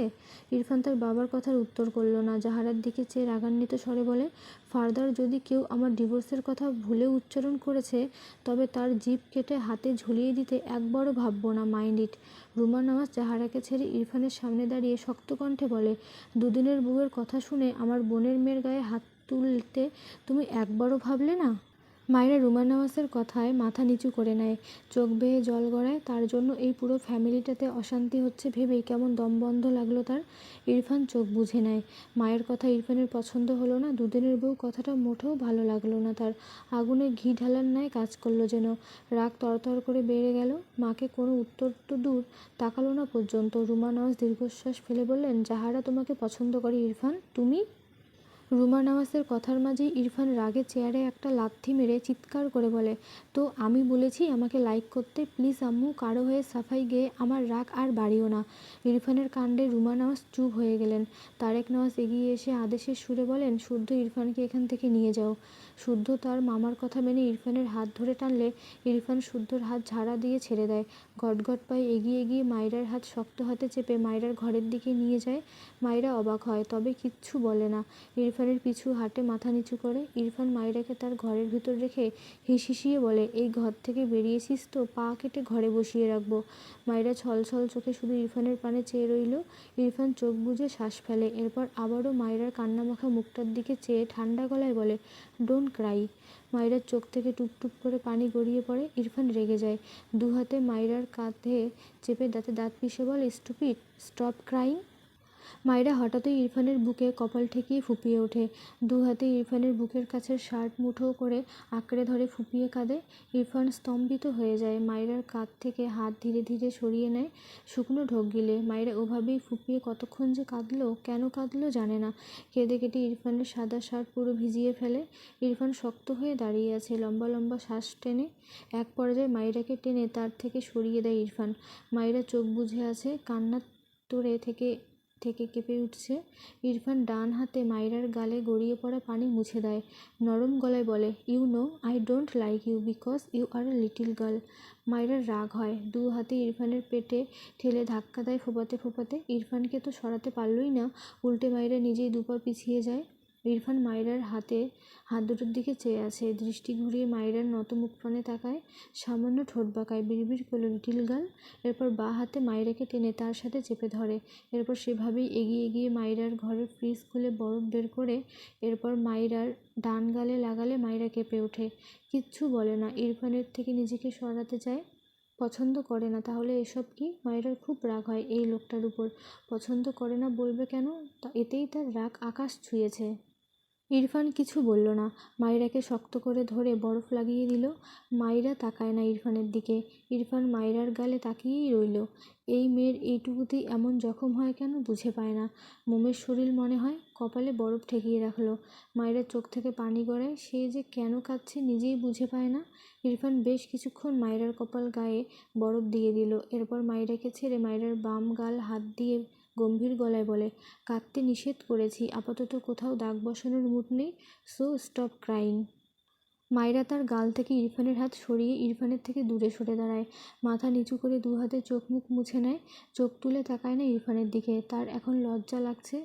ইরফান তার বাবার কথার উত্তর করল না। জাহারার দিকে চেয়ে রাগান্বিত স্বরে বলে, ফার্দার যদি কেউ আমার ডিভোর্সের কথা ভুলে উচ্চারণ করেছে তবে তার জিভ কেটে হাতে ঝুলিয়ে দিতে একবারও ভাববো না। Mind it. রুমা নওয়াজ জাহারাকে ছেড়ে ইরফানের সামনে দাঁড়িয়ে শক্ত কণ্ঠে বলে, দুদিনের বউয়ের কথা শুনে আমার বোনের মেয়ের গায়ে হাত তুলতে তুমি একবারও ভাবলে না? মায়েরা রুমা নওয়াজের কথায় মাথা নিচু করে নেয়। চোখ বেয়ে জল গড়ায়। তার জন্য এই পুরো ফ্যামিলিটাতে অশান্তি হচ্ছে ভেবেই কেমন দম বন্ধ লাগলো তার। ইরফান চোখ বুঝে নেয়। মায়ের কথা ইরফানের পছন্দ হলো না। দুদিনের বউ কথাটা মোটেও ভালো লাগলো না তার। আগুনে ঘি ঢালার ন্যায় কাজ করলো যেন। রাগ তরতর করে বেড়ে গেল। মাকে কোনো উত্তর তো দূর, তাকালো না পর্যন্ত। রুমা নওয়াজ দীর্ঘশ্বাস ফেলে বললেন, জাহারা তোমাকে পছন্দ করে ইরফান, তুমি? রুমা নওয়াজের কথার মাঝেই ইরফান রাগে চেয়ারে একটা লাথি মেরে চিৎকার করে বলে, তো আমি বলেছি আমাকে লাইক করতে? প্লিজ আম্মু, কারো হয়ে সাফাই গেয়ে আমার রাগ আর বাড়িও না। ইরফানের কাণ্ডে রুমা নওয়াজ চুপ হয়ে গেলেন। তারেক নওয়াজ এগিয়ে এসে আদেশের সুরে বলেন, শুদ্ধ ইরফানকে এখান থেকে নিয়ে যাও। শুদ্ধ তার মামার কথা মেনে ইরফানের হাত ধরে টানলে ইরফান শুদ্ধর হাত ঝাড়া দিয়ে ছেড়ে দেয়। গটগট পায়ে এগিয়ে গিয়ে মায়রার হাত শক্ত হাতে চেপে মায়রার ঘরের দিকে নিয়ে যায়। মায়রা অবাক হয়, তবে কিচ্ছু বলে না। ইরফানের পিছু হাঁটে, মাথা নিচু করে। ইরফান মায়রাকে তার ঘরের ভিতর রেখে হিসিয়ে বলে, এই ঘর থেকে বেরিয়েছিস তো পা কেটে ঘরে বসিয়ে রাখবো। মায়রা ছলছল চোখে শুধু ইরফানের পানে চেয়ে রইল। ইরফান চোখ বুজে শ্বাস ফেলে। এরপর আবারও মায়রার কান্নামাখা মুখটার দিকে চেয়ে ঠান্ডা গলায় বলে, ডোন্ট ক্রাই। মায়রার চোখ থেকে টুপ টুপ করে পানি গড়িয়ে পড়ে। ইরফান রেগে যায়। দু হাতে মায়রার কাঁধে চেপে দাঁতে দাঁত পিষে বলে, স্টুপিড, স্টপ ক্রাইং। মায়েরা হঠাৎই ইরফানের বুকে কপাল ঠেকিয়ে ফুঁপিয়ে ওঠে। দু হাতে ইরফানের বুকের কাছের শার্ট মুঠো করে আঁকড়ে ধরে ফুঁপিয়ে কাঁদে। ইরফান স্তম্ভিত হয়ে যায়। মায়েরার কাঁধ থেকে হাত ধীরে ধীরে সরিয়ে নেয় শুকনো ঢোক গিলে। মায়েরা ওভাবেই ফুঁপিয়ে কতক্ষণ যে কাঁদলো, কেন কাঁদলো জানে না। কেঁদে কেটে ইরফানের সাদা শার্ট পুরো ভিজিয়ে ফেলে। ইরফান শক্ত হয়ে দাঁড়িয়ে আছে, লম্বা লম্বা শ্বাস টেনে। এক পর্যায়ে মায়েরাকে টেনে তার থেকে সরিয়ে দেয় ইরফান। মায়েরা চোখ বুজে আছে, কান্নার তোড়ে থেকে থেকে কেঁপে উঠছে। ইরফান ডান হাতে মায়রার গালে গড়িয়ে পড়া পানি মুছে দেয়। নরম গলায় বলে, you know I don't like you because you are a little girl. মায়রার রাগ হয়, দু হাতে ইরফানের পেটে ঠেলে ধাক্কা দেয় ফোপাতে ফোপাতে। ইরফানকে তো সরাতে পারলই না, উল্টে মায়রা নিজেই দুপা পিছিয়ে যায়। ইরফান মায়রার হাত দুটোর দিকে চেয়ে আছে, দৃষ্টি ঘুরিয়ে মায়রার নত মুখপানে তাকায়, সামান্য ঠোঁট বাঁকায়, বিড়বিড় করল, লিটিল গার্ল। এরপর বাঁ হাতে মায়রাকে টেনে তার সাথে চেপে ধরে। এরপর সেভাবেই এগিয়ে গিয়ে মায়রার ঘরের ফ্রিজ খুলে বরফ বের করে এরপর মায়রার ডান গালে লাগালে মায়রা কেঁপে ওঠে। কিচ্ছু বলে না, ইরফানের থেকে নিজেকে সরাতে চায়। পছন্দ করে না তাহলে এসব কি? মায়রার খুব রাগ হয় এই লোকটার উপর। পছন্দ করে না বলবে কেন? এতেই তার রাগ আকাশ ছুঁয়েছে। ইরফান কিছু বলল না, মায়রাকে শক্ত করে ধরে বরফ লাগিয়ে দিল। মায়রা তাকায় না ইরফানের দিকে। ইরফান মায়রার গালে তাকিয়েই রইল। এই মেয়ের এইটুকুতেই এমন জখম হয় কেন বুঝে পায় না। মোমের শরীর মনে হয়, কপালে বরফ ঠেকিয়ে রাখলো। মায়রার চোখ থেকে পানি গড়ায়, সে যে কেন কাঁদছে নিজেই বুঝে পায় না। ইরফান বেশ কিছুক্ষণ মায়রার কপাল গায়ে বরফ দিয়ে দিল। এরপর মায়রাকে ছেড়ে মায়রার বাম গাল হাত দিয়ে গম্ভীর গলায় বলে, কাঁদতে নিষেধ করেছি, আপাতত কোথাও দাগ বসানোর মুড নেই, সো স্টপ ক্রাইং। মায়রা তার গাল থেকে ইরফানের হাত সরিয়ে ইরফানের থেকে দূরে সরে দাঁড়ায়। মাথা নিচু করে দু হাতে চোখ মুখ মুছে নেয়। চোখ তুলে তাকায় না ইরফানের দিকে। তার এখন লজ্জা লাগছে।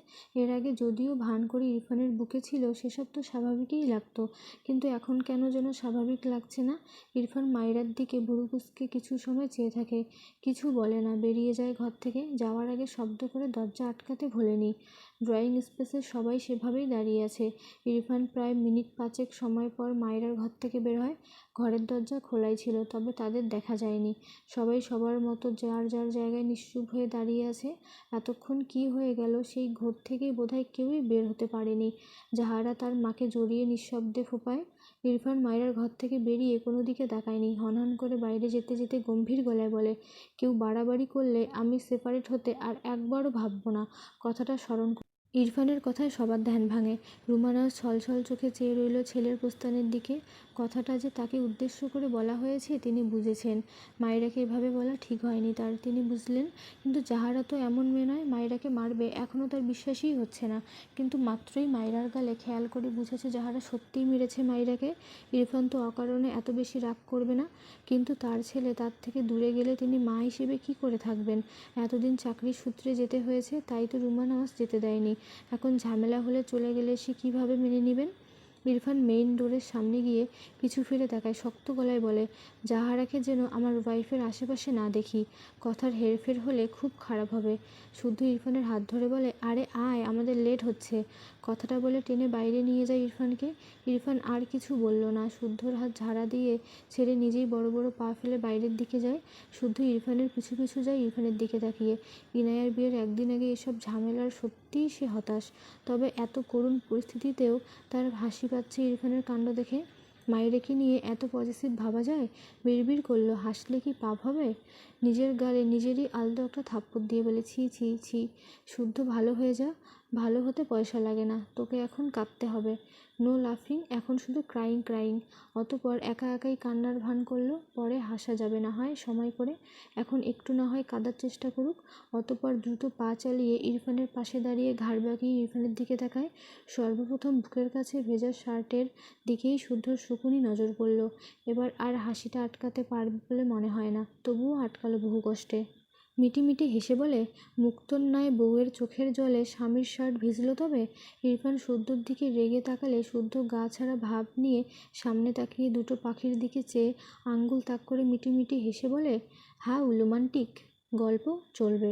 এর আগে যদিও ভান করে ইরফানের বুকে ছিল, সেসব তো স্বাভাবিকই লাগতো, কিন্তু এখন কেন যেন স্বাভাবিক লাগছে না। ইরফান মায়রার দিকে ভুরু কুঁচকে কিছু সময় চেয়ে থাকে, কিছু বলে না, বেরিয়ে যায় ঘর থেকে। যাওয়ার আগে শব্দ করে দরজা আটকাতে ভোলেনি। ড্রয়িং স্পেসে সবাই সেভাবেই দাঁড়িয়ে আছে। ইরফান প্রায় মিনিট 5 সময় পর মায়রার ঘর থেকে বের হয়। ঘরের দরজা খোলাই ছিল, তবে তাদের দেখা যায়নি। সবাই সবার মতো যার যার জায়গায় নিশ্চুপ হয়ে দাঁড়িয়ে আছে। এতক্ষণ কি হয়ে গেল সেই ঘর থেকে বোধহয় কেউই বের হতে পারেনি। জাহারা তার মাকে জড়িয়ে নিঃশব্দে ফোঁপায়। ইরফান মায়রার ঘর থেকে বেরিয়ে কোনো দিকে তাকায়নি। হনহন করে বাইরে যেতে যেতে গম্ভীর গলায় বলে, কেউ বাড়াবাড়ি করলে আমি সেপারেট হতে আর একবারও ভাববো না, কথাটা স্মরণ। ইরফানের কথায় সবার ধ্যান ভাঙে। রুমানা ছলছল চোখে চেয়ে রইল ছেলের প্রস্থানের দিকে। কথাটা যে তাকে উদ্দেশ্য করে বলা হয়েছে তিনি বুঝেছেন। মায়রাকে এভাবে বলা ঠিক হয়নি তার, তিনি বুঝলেন। কিন্তু জাহারা তো এমন মেয়ে নয়, মায়রাকে মারবে, এখনও তার বিশ্বাসই হচ্ছে না। কিন্তু মাত্রই মায়রার গালে খেয়াল করে বুঝেছে জাহারা সত্যিই মেরেছে মায়রাকে। ইরফান তো অকারণে এত বেশি রাগ করবে না, কিন্তু তার ছেলে তার থেকে দূরে গেলে তিনি মা হিসেবে কি করে থাকবেন? এতদিন চাকরির সূত্রে যেতে হয়েছে, তাই তো রুমানাস যেতে দেয়নি। এখন ঝামেলা হলে চলে গেলে সে কীভাবে মেনে নেবেন? ইরফান মেইন ডোরের সামনে গিয়ে পিছু ফিরে তাকায়, শক্ত গলায় বলে, জাহারাকে যেন আমার ওয়াইফের আশেপাশে না দেখি। কথার হেরফের হলে খুব খারাপ হবে। শুদ্ধ ইরফানের হাত ধরে বলে, আরে আয়, আমাদের লেট হচ্ছে। কথাটা বলে টেনে বাইরে নিয়ে যায় ইরফানকে। ইরফান আর কিছু বলল না, শুদ্ধর হাত ঝাড়া দিয়ে ছেড়ে নিজেই বড় বড় পা ফেলে বাইরের দিকে যায়। শুদ্ধ ইরফানের পিছু পিছু যায় ইরফানের দিকে তাকিয়ে। ইনায়ার বিয়ের একদিন আগে এসব ঝামেলার সত্যিই সে হতাশ, তবে এত করুণ পরিস্থিতিতেও তার হাসি পাচ্ছে ইরফানের কাণ্ড দেখে। মায়েরাকে নিয়ে এত পজিটিভ ভাবা যায়? বিড়বিড় করলো, হাসলে কি পাপ হবে? নিজের গালে নিজেরই আলতো একটা থাপ্পড় দিয়ে বলে, ছি ছি ছি, শুদ্ধ ভালো হয়ে যা, ভালো হতে পয়সা লাগে না, তোকে এখন কাঁদতে হবে। নো লাফিং, এখন শুধু ক্রাইং ক্রাইং। অতপর একা একাই কান্নার ভান করলো, পরে হাসা যাবে না হয় সময় করে, এখন একটু না হয় কাঁদার চেষ্টা করুক। অতপর দ্রুত পা চালিয়ে ইরফানের পাশে দাঁড়িয়ে ঘাড় বাঁকিয়ে ইরফানের দিকে তাকায়। সর্বপ্রথম বুকের কাছে ভেজা শার্টের দিকেই শুদ্ধর শকুনি নজর পড়ল। এবার আর হাসিটা আটকাতে পারবে বলে মনে হয় না, তবুও আটকালো বহু কষ্টে। মিটিমিটি হেসে বলে, মুক্তোর ন্যায় বউয়ের চোখের জলে স্বামীর শার্ট ভিজল তবে? ইরফান শুদ্ধর দিকে রেগে তাকালে শুদ্ধ গা ছাড়া ভাব নিয়ে সামনে তাকিয়ে দুটো পাখির দিকে চেয়ে আঙ্গুল তাক করে মিটিমিটি হেসে বলে, হাউ রোমান্টিক। গল্প চলবে।